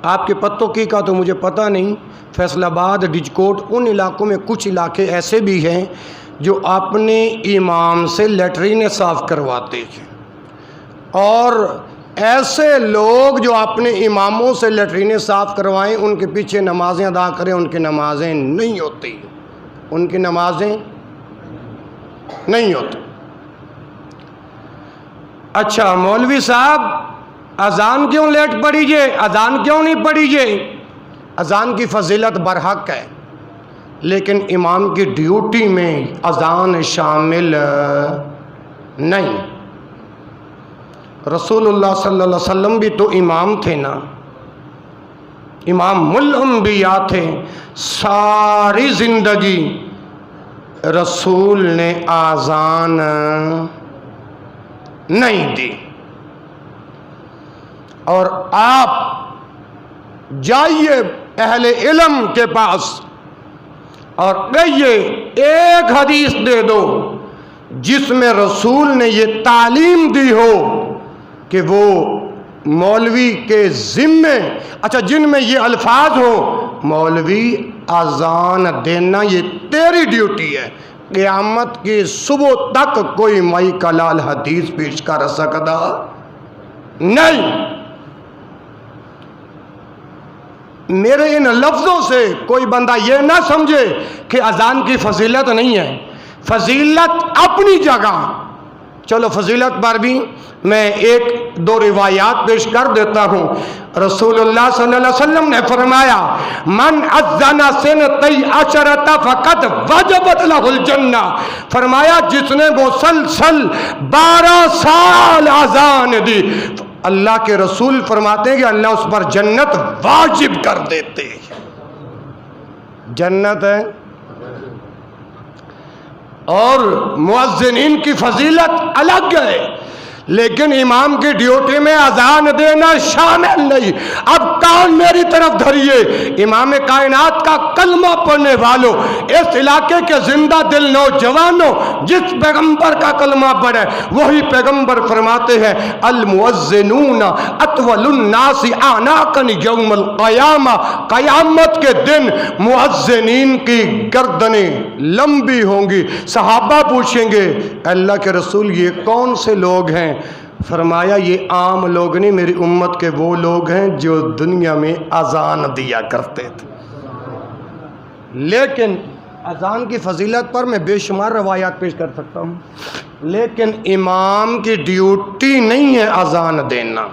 آپ کے پتوں کی کا تو مجھے پتہ نہیں، فیصل آباد، ڈجکوٹ، ان علاقوں میں کچھ علاقے ایسے بھی ہیں جو اپنے امام سے لیٹرین صاف کرواتے ہیں، اور ایسے لوگ جو اپنے اماموں سے لیٹرین صاف کروائیں ان کے پیچھے نمازیں ادا کریں، ان کی نمازیں نہیں ہوتی، ان کی نمازیں نہیں ہوتی۔ اچھا مولوی صاحب اذان کیوں لیٹ پڑی اذان کیوں نہیں پڑھی اذان کی فضیلت برحق ہے، لیکن امام کی ڈیوٹی میں اذان شامل نہیں۔ رسول اللہ صلی اللہ علیہ وسلم بھی تو امام تھے نا، امام الانبیاء تھے، ساری زندگی رسول نے اذان نہیں دی۔ اور آپ جائیے اہل علم کے پاس، اور کہیے ایک حدیث دے دو جس میں رسول نے یہ تعلیم دی ہو کہ وہ مولوی کے ذمے، اچھا جن میں یہ الفاظ ہو، مولوی اذان دینا یہ تیری ڈیوٹی ہے، قیامت کی صبح تک کوئی مائی کا لال حدیث پیش کر سکتا نہیں۔ میرے ان لفظوں سے کوئی بندہ یہ نہ سمجھے کہ اذان کی فضیلت نہیں ہے، فضیلت اپنی جگہ۔ چلو فضیلت پر بھی میں ایک دو روایات پیش کر دیتا ہوں۔ رسول اللہ صلی اللہ علیہ وسلم نے فرمایا من اذن سنتی عشرۃ فقط وجبت لہ الجنہ، فرمایا جس نے مسلسل 12 سال اذان دی، اللہ کے رسول فرماتے ہیں کہ اللہ اس پر جنت واجب کر دیتے ہیں۔ جنت ہے اور مؤذنین کی فضیلت الگ ہے، لیکن امام کی ڈیوٹی میں اذان دینا شامل نہیں۔ اب کان میری طرف دھریے، امام کائنات کا کلمہ پڑھنے والوں، اس علاقے کے زندہ دل نوجوانوں، جس پیغمبر کا کلمہ پڑھے وہی پیغمبر فرماتے ہیں المؤذنون اطول الناس اعناقا یوم القیامہ، قیامت کے دن مؤذنین کی گردنیں لمبی ہوں گی۔ صحابہ پوچھیں گے اللہ کے رسول یہ کون سے لوگ ہیں؟ فرمایا یہ عام لوگ نہیں، میری امت کے وہ لوگ ہیں جو دنیا میں اذان دیا کرتے تھے۔ لیکن اذان کی فضیلت پر میں بے شمار روایات پیش کر سکتا ہوں، لیکن امام کی ڈیوٹی نہیں ہے اذان دینا۔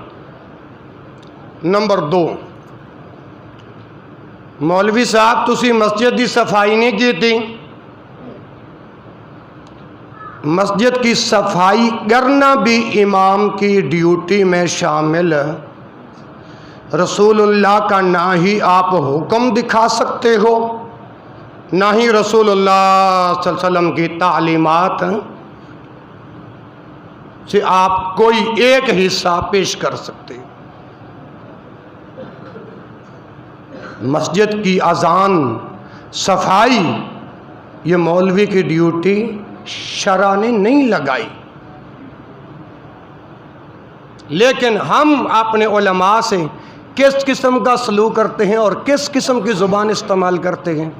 نمبر 2، مولوی صاحب تسی مسجد کی صفائی نہیں کی تھی، مسجد کی صفائی کرنا بھی امام کی ڈیوٹی میں شامل ہے۔ رسول اللہ کا نہ ہی آپ حکم دکھا سکتے ہو، نہ ہی رسول اللہ صلی اللہ علیہ وسلم کی تعلیمات سے آپ کوئی ایک حصہ پیش کر سکتے۔ مسجد کی اذان، صفائی، یہ مولوی کی ڈیوٹی شرع نے نہیں لگائی، لیکن ہم اپنے علماء سے کس قسم کا سلوک کرتے ہیں اور کس قسم کی زبان استعمال کرتے ہیں۔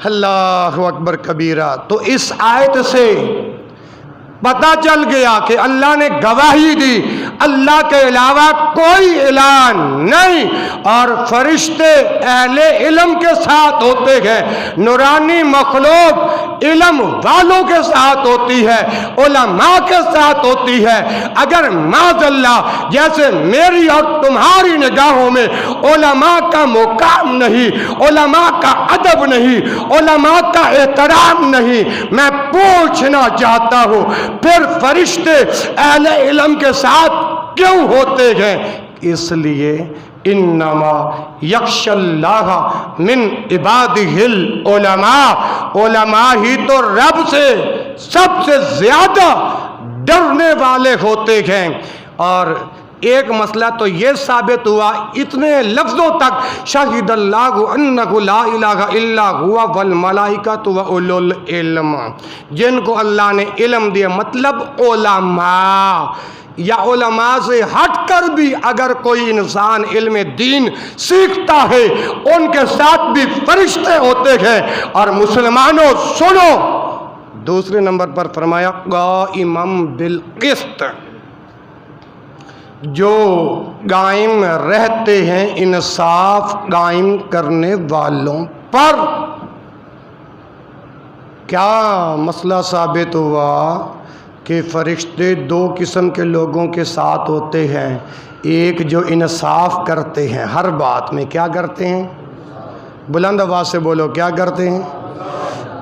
اللہ اکبر کبیرہ۔ تو اس آیت سے پتہ چل گیا کہ اللہ نے گواہی دی اللہ کے علاوہ کوئی الہ نہیں، اور فرشتے اہل علم کے ساتھ ہوتے ہیں، نورانی مخلوق علم والوں کے ساتھ ہوتی ہے، علماء کے ساتھ ہوتی ہے۔ اگر معاذ اللہ جیسے میری اور تمہاری نگاہوں میں علماء کا مقام نہیں، علماء کا ادب نہیں، علماء کا احترام نہیں، میں پوچھنا چاہتا ہوں پھر فرشتے اہل علم کے ساتھ کیوں ہوتے ہیں؟ اس لیے انما یخشی اللہ من عبادہ العلماء، علماء ہی تو رب سے سب سے زیادہ ڈرنے والے ہوتے ہیں۔ اور ایک مسئلہ تو یہ ثابت ہوا اتنے لفظوں تک، شہید اللہ انہ لا الہ الا ہوا والملائکۃ واولو العلم، جن کو اللہ نے علم دیا، مطلب علماء، یا علماء سے ہٹ کر بھی اگر کوئی انسان علم دین سیکھتا ہے ان کے ساتھ بھی فرشتے ہوتے ہیں۔ اور مسلمانوں سنو، دوسرے نمبر پر فرمایا قائما بالقسط، جو قائم رہتے ہیں انصاف قائم کرنے والوں پر۔ کیا مسئلہ ثابت ہوا کہ فرشتے دو قسم کے لوگوں کے ساتھ ہوتے ہیں، ایک جو انصاف کرتے ہیں ہر بات میں، کیا کرتے ہیں؟ بلند آواز سے بولو، کیا کرتے ہیں؟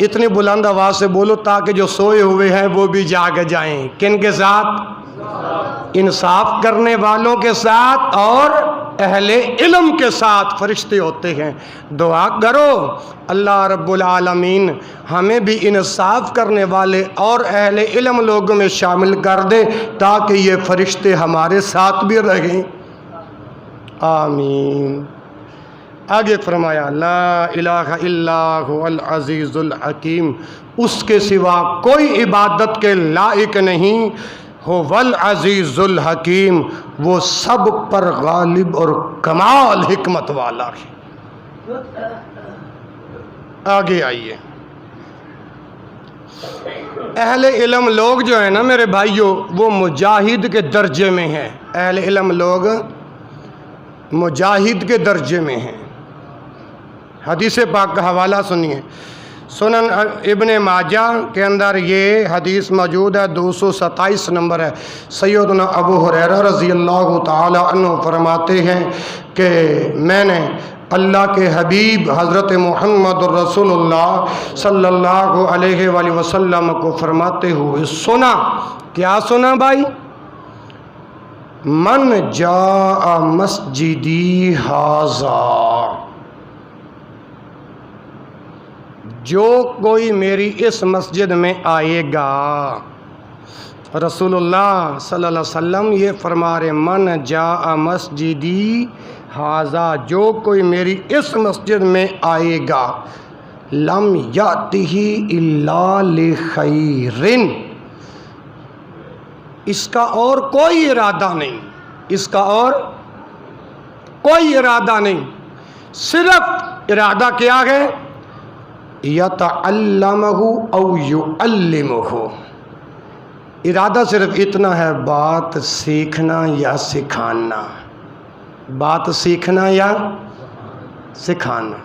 اتنی بلند آواز سے بولو تاکہ جو سوئے ہوئے ہیں وہ بھی جاگ جائیں۔ کن کے ساتھ؟ انصاف کرنے والوں کے ساتھ اور اہل علم کے ساتھ فرشتے ہوتے ہیں۔ دعا کرو اللہ رب العالمین ہمیں بھی انصاف کرنے والے اور اہل علم لوگوں میں شامل کر دے تاکہ یہ فرشتے ہمارے ساتھ بھی رہیں، آمین۔ آگے فرمایا لا الہ الا هو العزیز الحکیم، اس کے سوا کوئی عبادت کے لائق نہیں، هو العزیز الحکیم، وہ سب پر غالب اور کمال حکمت والا ہے۔ آگے آئیے، اہل علم لوگ جو ہیں نا میرے بھائیوں، وہ مجاہد کے درجے میں ہیں۔ اہل علم لوگ مجاہد کے درجے میں ہیں۔ حدیث پاک کا حوالہ سنیے، سنن ابن ماجہ کے اندر یہ حدیث موجود ہے، 227 نمبر ہے۔ سیدنا ابو ہریرہ رضی اللہ تعالی عنہ فرماتے ہیں کہ میں نے اللہ کے حبیب حضرت محمد رسول اللہ صلی اللہ علیہ وآلہ وسلم کو فرماتے ہوئے سنا۔ کیا سنا بھائی؟ من جاء مسجدی ھذا، جو کوئی میری اس مسجد میں آئے گا۔ رسول اللہ صلی اللہ علیہ وسلم یہ فرما رہے، من جاء مسجدی ھذا، جو کوئی میری اس مسجد میں آئے گا، لم یأتہ الا لخیر، اس کا اور کوئی ارادہ نہیں، اس کا اور کوئی ارادہ نہیں، صرف ارادہ کیا ہے؟ یتعلمہ او یعلمہ، ارادہ صرف اتنا ہے، بات سیکھنا یا سکھانا، بات سیکھنا یا سکھانا۔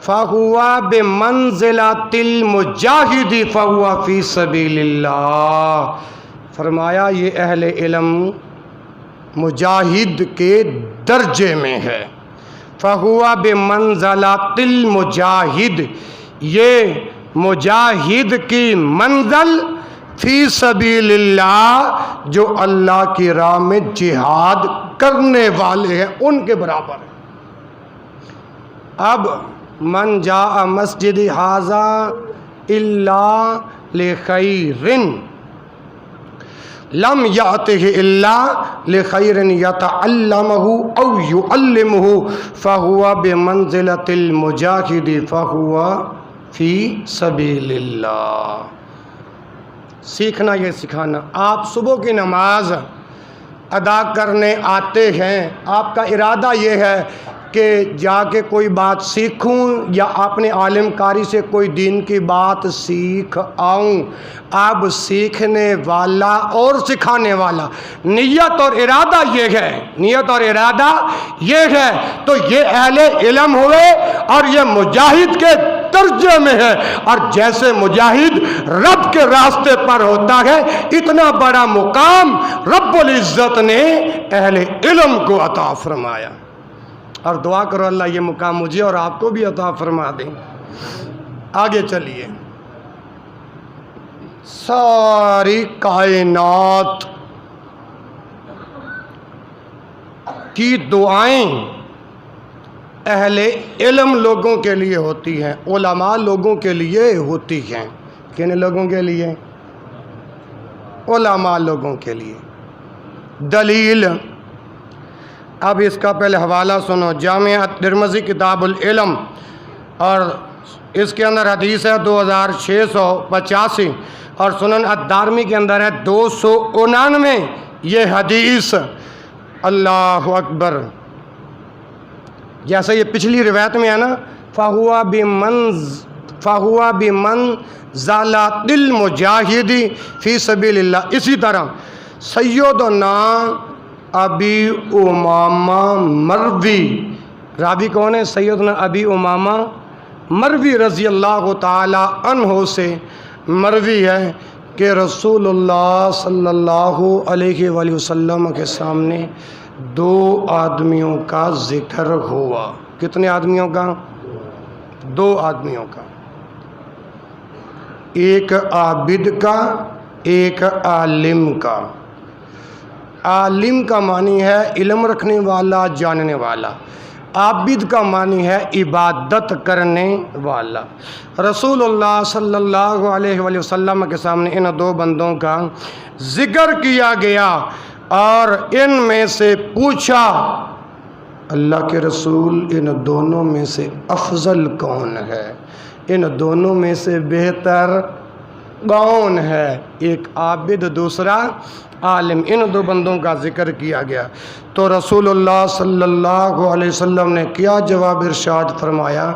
فَهُوَ بِمَنزِلَةِ الْمُجَاهِدِ فَهُوَ فِي سَبِيلِ اللَّهِ، فرمایا یہ اہل علم مجاہد کے درجے میں ہے۔ فَهُوَ بِمَنزِلَةِ الْمُجَاهِدِ، یہ مجاہد کی منزل فی سبیل اللہ، جو اللہ کی راہ میں جہاد کرنے والے ہیں ان کے برابر ہے۔ اب من جاء مسجد ھذا الا لخیر، لم یأتہ الا لخیر یتعلمہ او یعلمہ، فہو بمنزلۃ المجاہد فہو فی سبیل اللہ۔ سیکھنا یہ سکھانا۔ آپ صبح کی نماز ادا کرنے آتے ہیں، آپ کا ارادہ یہ ہے کہ جا کے کوئی بات سیکھوں یا اپنے عالم کاری سے کوئی دین کی بات سیکھ آؤں۔ اب سیکھنے والا اور سکھانے والا، نیت اور ارادہ یہ ہے، نیت اور ارادہ یہ ہے، تو یہ اہل علم ہوئے اور یہ مجاہد کے درجے میں ہے۔ اور جیسے مجاہد رب کے راستے پر ہوتا ہے، اتنا بڑا مقام رب العزت نے اہل علم کو عطا فرمایا۔ اور دعا کرو اللہ یہ مقام مجھے اور آپ کو بھی عطا فرما دیں۔ آگے چلیے، ساری کائنات کی دعائیں اہل علم لوگوں کے لیے ہوتی ہیں، علماء لوگوں کے لیے ہوتی ہیں۔ کن لوگوں کے لیے؟ علماء لوگوں کے لیے۔ دلیل، اب اس کا پہلے حوالہ سنو، جامع ترمذی کتاب العلم، اور اس کے اندر حدیث ہے 2685، اور سنن الدارمی کے اندر ہے 299 یہ حدیث۔ اللہ اکبر، جیسا یہ پچھلی روایت میں ہے نا، فَهُوَ بِمَنزَلَةِ الْمُجَاهِدِ فِي سَبِيلِ اللَّهِ، اسی طرح سیدنا ابی امامہ مروی، راوی کون ہے؟ سیدنا ابی امامہ مروی رضی اللہ تعالی عنہ سے مروی ہے کہ رسول اللہ صلی اللہ علیہ وآلہ وسلم کے سامنے 2 آدمیوں کا ذکر ہوا۔ کتنے آدمیوں کا؟ 2 آدمیوں کا، ایک عابد کا، ایک عالم کا۔ عالم کا معنی ہے علم رکھنے والا، جاننے والا۔ عابد کا معنی ہے عبادت کرنے والا۔ رسول اللہ صلی اللہ علیہ وآلہ وسلم کے سامنے ان 2 بندوں کا ذکر کیا گیا، اور ان میں سے پوچھا اللہ کے رسول ان دونوں میں سے افضل کون ہے؟ ان دونوں میں سے بہتر کون ہے؟ ایک عابد، دوسرا عالم، ان دو بندوں کا ذکر کیا گیا۔ تو رسول اللہ صلی اللہ علیہ وسلم نے کیا جواب ارشاد فرمایا؟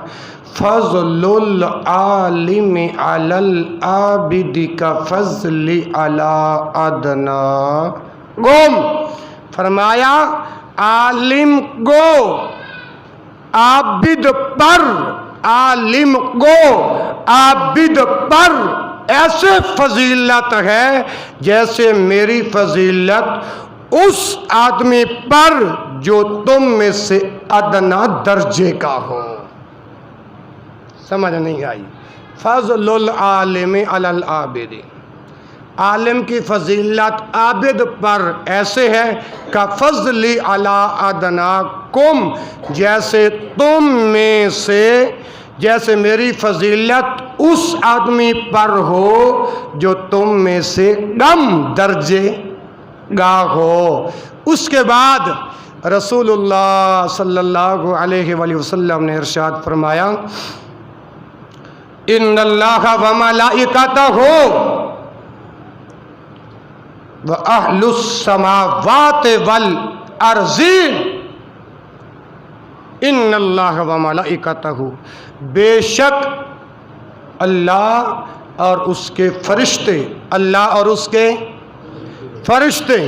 فضل العالم علی العابد کا فضل علی ادنا گم۔ فرمایا عالم کو عابد پر، عالم کو عابد پر ایسے فضیلت ہے جیسے میری فضیلت اس آدمی پر جو تم میں سے ادنا درجے کا ہو۔ سمجھ نہیں آئی؟ فضل العالم علی العابد، عالم کی فضیلت عابد پر ایسے ہے کا فضل علی ادناکم، جیسے تم میں سے، جیسے میری فضیلت اس آدمی پر ہو جو تم میں سے کم درجے گاہ ہو۔ اس کے بعد رسول اللہ صلی اللہ علیہ وآلہ وسلم نے ارشاد فرمایا ان اللہ و ملائکتہ وَأَهْلُ السَّمَاوَاتِ وَالْأَرْضِ، ان اللہ و ملائکتہ، بے شک اللہ اور اس کے فرشتے، اللہ اور اس کے فرشتے،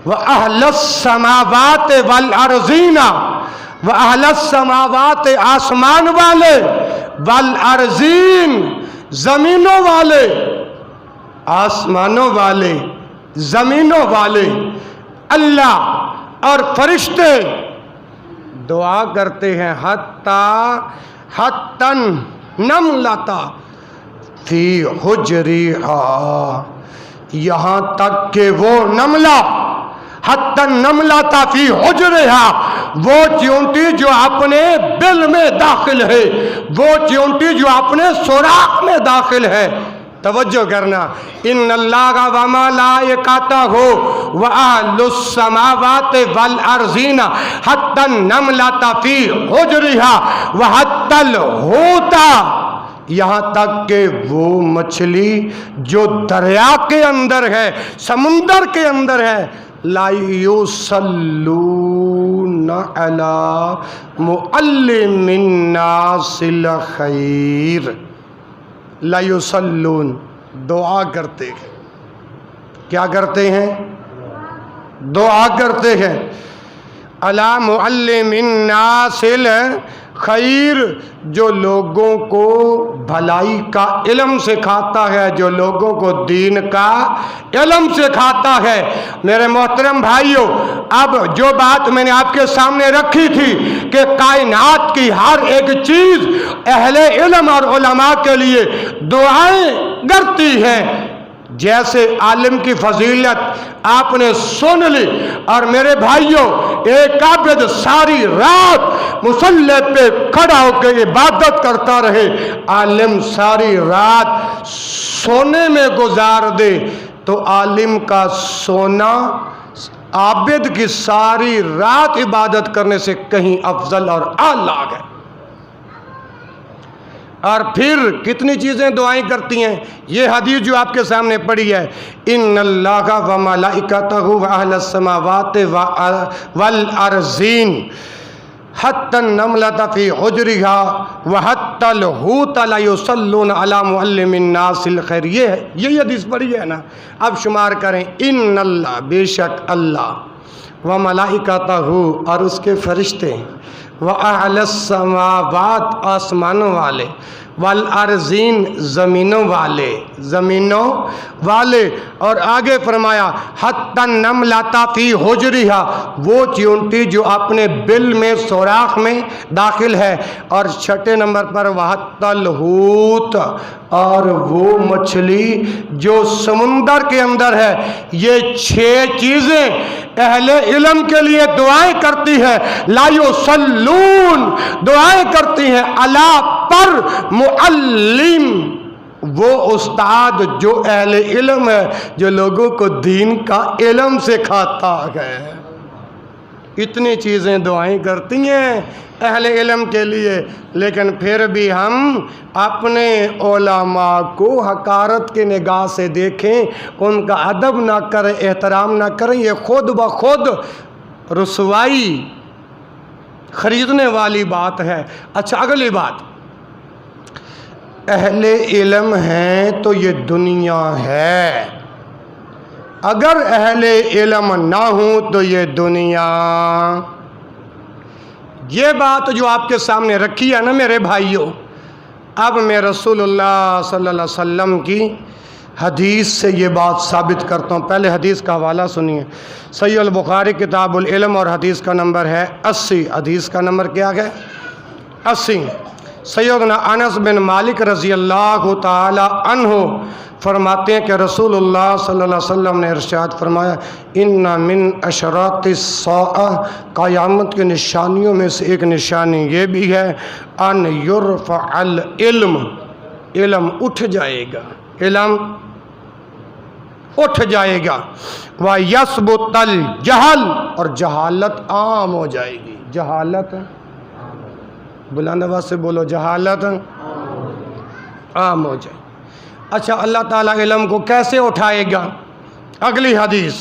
وَأَهْلَ السَّمَاوَاتِ وَالْأَرْضِينَ، وَأَهْلَ السَّمَاوَاتِ آسمان والے، وَالْأَرْضِينَ زمینوں والے، آسمانوں والے زمینوں والے، اللہ اور فرشتے دعا کرتے ہیں حتی نملتا فی حجریہا، یہاں تک کہ وہ نملہ، حتی نملتا فی حجریہا، وہ چیونٹی جو اپنے بل میں داخل ہے، وہ چیونٹی جو اپنے سوراخ میں داخل ہے۔ توجہ کرنا، ان اللہ و ملائکتہ وَأَهْلُ السَّمَاوَاتِ وَالْأَرْضِينَ حَتَّى النَّمْلَةَ فِي حُجْرِهَا وَحَتَّى الْحُوتَ، یہاں تک کہ وہ مچھلی جو دریا کے اندر ہے، سمندر کے اندر ہے، لا یصلون علی معلم الناس الخیر، لا یصلون دعا کرتے ہیں، کیا کرتے ہیں؟ دعا کرتے ہیں، علی معلم الناس الخیر، جو لوگوں کو بھلائی کا علم سکھاتا ہے، جو لوگوں کو دین کا علم سکھاتا ہے۔ میرے محترم بھائیوں، اب جو بات میں نے آپ کے سامنے رکھی تھی کہ کائنات کی ہر ایک چیز اہل علم اور علماء کے لیے دعائیں کرتی ہے، جیسے عالم کی فضیلت آپ نے سن لی، اور میرے بھائیوں ایک عابد ساری رات مصلی پہ کھڑا ہو کے عبادت کرتا رہے، عالم ساری رات سونے میں گزار دے، تو عالم کا سونا عابد کی ساری رات عبادت کرنے سے کہیں افضل اور اعلیٰ ہے۔ اور پھر کتنی چیزیں دعائیں کرتی ہیں، یہ حدیث جو آپ کے سامنے پڑھی ہے، ان اللہ و ملائکتہ واہل السماوات والارضین حتی النملۃ فی حجرها وحتی الحوت لا یصلون علی معلم الناس الخیر، یہ حدیث پڑھی ہے نا۔ اب شمار کریں، ان اللہ بے شک اللہ، و ملائکتہ اور اس کے فرشتے، وَأَهْلَ السَّمَاوَاتِ آسمانوں والے، وَالْأَرْضِينَ زمینوں والے، زمینوں والے، اور آگے فرمایا حَتَّى النَّمْلَةَ فِي حُجْرِهَا، وہ چیونٹی جو اپنے بل میں سوراخ میں داخل ہے، اور چھٹے نمبر پر وَحَتَّى الْحُوتَ، اور وہ مچھلی جو سمندر کے اندر ہے۔ یہ 6 چیزیں اہل علم کے لیے دعائیں کرتی ہے، لا یصلون دعائیں کرتی ہیں، اللہ پر معلم، وہ استاد جو اہل علم ہے، جو لوگوں کو دین کا علم سکھاتا ہے۔ اتنی چیزیں دعائیں کرتی ہیں اہل علم کے لیے، لیکن پھر بھی ہم اپنے علماء کو حقارت کی نگاہ سے دیکھیں، ان کا ادب نہ کریں، احترام نہ کریں، یہ خود بخود رسوائی خریدنے والی بات ہے۔ اچھا اگلی بات، اہل علم ہیں تو یہ دنیا ہے، اگر اہل علم نہ ہوں تو یہ دنیا۔ یہ بات جو آپ کے سامنے رکھی ہے نا میرے بھائیوں، اب میں رسول اللہ صلی اللہ علیہ وسلم کی حدیث سے یہ بات ثابت کرتا ہوں۔ پہلے حدیث کا حوالہ سنیے، صحیح البخاری کتاب العلم اور حدیث کا نمبر ہے 80۔ حدیث کا نمبر کیا ہے؟ 80۔ سیدنا انس بن مالک رضی اللہ تعالی عنہ فرماتے ہیں کہ رسول اللہ صلی اللہ علیہ وسلم نے ارشاد فرمایا، ان من اشراط الساعہ، قیامت کی نشانیوں میں سے ایک نشانی یہ بھی ہے، ان یرفع العلم، علم اٹھ جائے گا، علم اٹھ جائے گا، وَيَثْبُتَ الْجَهْلُ، اور جہالت عام ہو جائے گی۔ جہالت، بلند آواز سے بولو، جہالت عام ہو جائے۔ اچھا اللہ تعالیٰ علم کو کیسے اٹھائے گا؟ اگلی حدیث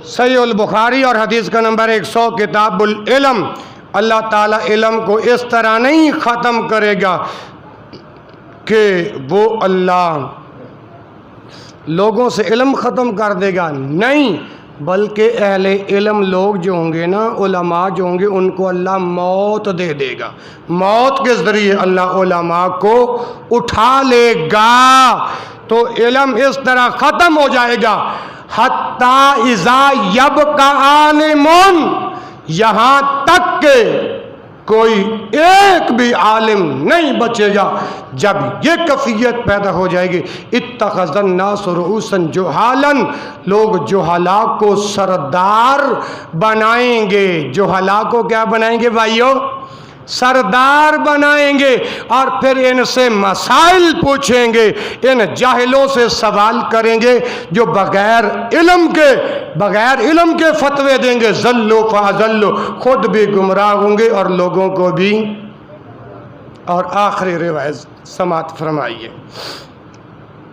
صحیح البخاری اور حدیث کا نمبر 100 کتاب العلم، اللہ تعالیٰ علم کو اس طرح نہیں ختم کرے گا کہ وہ اللہ لوگوں سے علم ختم کر دے گا، نہیں، بلکہ اہل علم لوگ جو ہوں گے نا، علماء جو ہوں گے، ان کو اللہ موت دے دے گا، موت کے ذریعے اللہ علماء کو اٹھا لے گا، تو علم اس طرح ختم ہو جائے گا، حتی اذا یبقى عالم، یہاں تک کہ کوئی ایک بھی عالم نہیں بچے گا۔ جب یہ کیفیت پیدا ہو جائے گی، اتخذ الناس رؤوسا جہالا، لوگ جہلا کو سردار بنائیں گے۔ جہلا کو کیا بنائیں گے بھائیو؟ سردار بنائیں گے، اور پھر ان سے مسائل پوچھیں گے، ان جاہلوں سے سوال کریں گے جو بغیر علم کے فتوے دیں گے، ضلوا فاضلوا، خود بھی گمراہ ہوں گے اور لوگوں کو بھی۔ اور آخری روایت سماعت فرمائیے،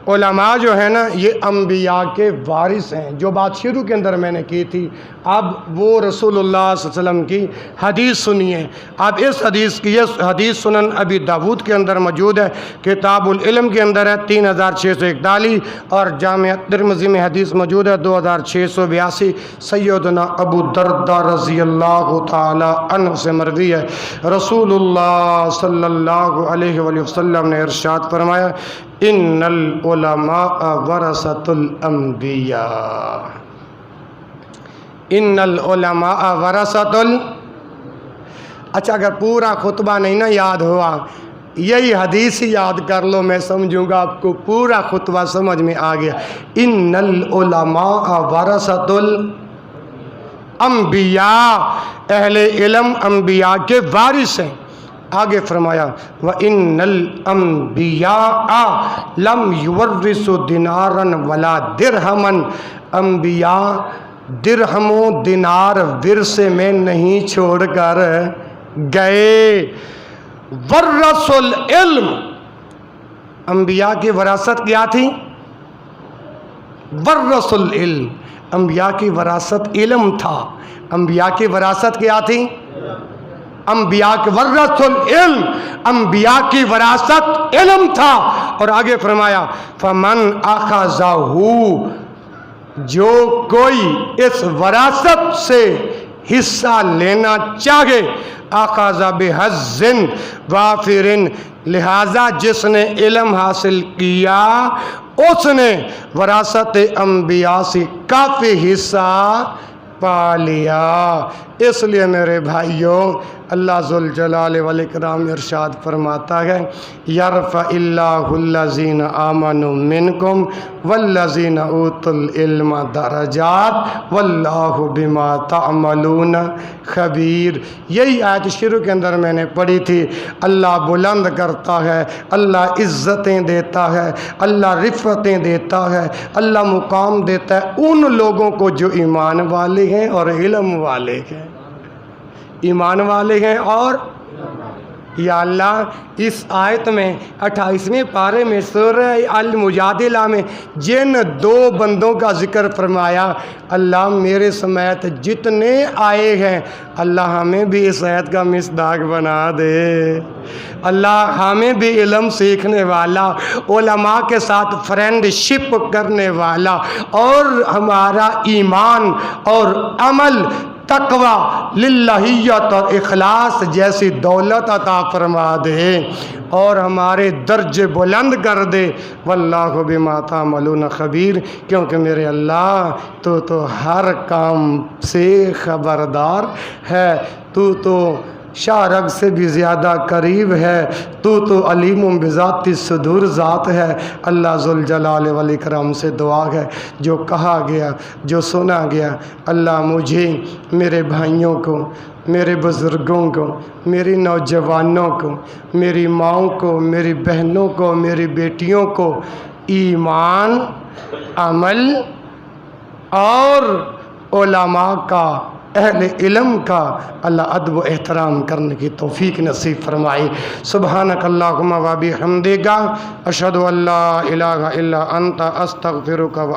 علماء جو ہیں نا یہ انبیاء کے وارث ہیں۔ جو بات شروع کے اندر میں نے کی تھی، اب وہ رسول اللہ صلی اللہ علیہ وسلم کی حدیث سنیے۔ اب اس حدیث کی، یہ حدیث سنن ابی داود کے اندر موجود ہے، کتاب العلم کے اندر ہے 3641، اور جامع ترمذی میں حدیث موجود ہے 2682۔ سیدنا ابو درداء رضی اللہ تعالی عنہ سے مروی ہے، رسول اللہ صلی اللہ علیہ وآلہ وسلم نے ارشاد فرمایا، ان العلماء ورثۃ الانبیاء، ان العلماء ورثۃ اچھا اگر پورا خطبہ نہیں نا یاد ہوا، یہی حدیث یاد کر لو، میں سمجھوں گا آپ کو پورا خطبہ سمجھ میں آ گیا۔ ان العلماء ورثۃ الانبیاء، اہل علم انبیاء کے وارث ہیں۔ آگے فرمایا، وَإِنَّ الْأَنْبِيَاءَ لَمْ يُوَرِّثُوا دِنَارًا وَلَا دِرْهَمًا، انبیاء درہم و دینار ورثے میں نہیں چھوڑ کر گئے۔ ورثوا العلم، انبیاء کی وراثت کیا تھی؟ ورثوا العلم، انبیاء کی وراثت علم تھا۔ انبیاء کی وراثت کیا تھی؟ انبیاء کی ورثوا العلم، انبیاء کی وراثت علم تھا۔ اور آگے فرمایا، فمن اخذہ، جو کوئی اس وراثت سے حصہ لینا چاہے، اخذ بحظ وافر، لہذا جس نے علم حاصل کیا اس نے وراثت انبیاء سے کافی حصہ پا لیا۔ اس لیے میرے بھائیوں اللہ ذوالجلال والاکرام ارشاد فرماتا ہے یرفع اللہ الذین آمنوا منکم والذین اوتوا العلم درجات واللہ بما تعملون خبیر۔ یہی آیت شروع کے اندر میں نے پڑھی تھی۔ اللہ بلند کرتا ہے، اللہ عزتیں دیتا ہے، اللہ رفعتیں دیتا ہے، اللہ مقام دیتا ہے ان لوگوں کو جو ایمان والے ہیں اور علم والے ہیں۔ ایمان والے ہیں اور یا اللہ اس آیت میں 28ویں پارے میں سورہ المجادلہ میں جن دو بندوں کا ذکر فرمایا، اللہ میرے سمیت جتنے آئے ہیں اللہ ہمیں بھی اس آیت کا مصداق بنا دے۔ اللہ ہمیں بھی علم سیکھنے والا، علماء کے ساتھ فرینڈ شپ کرنے والا، اور ہمارا ایمان اور عمل تقوی، للہیت اور اخلاص جیسی دولت عطا فرما دے اور ہمارے درجے بلند کر دے۔ واللہ بما تعملون خبیر، کیونکہ میرے اللہ تو ہر کام سے خبردار ہے، تو شاہ رگ سے بھی زیادہ قریب ہے، تو علیم بذات الصدور ذات ہے۔ اللہ ذوالجلال والاکرام سے دعا ہے جو کہا گیا، جو سنا گیا، اللہ مجھے، میرے بھائیوں کو، میرے بزرگوں کو، میری نوجوانوں کو، میری ماؤں کو، میری بہنوں کو، میری بیٹیوں کو ایمان، عمل اور علماء کا، اہل علم کا اللہ ادب و احترام کرنے کی توفیق نصیب فرمائی۔ سبحانک اللہم و بحمدک، اشہد ان لا الہ الا انت، استغفرک و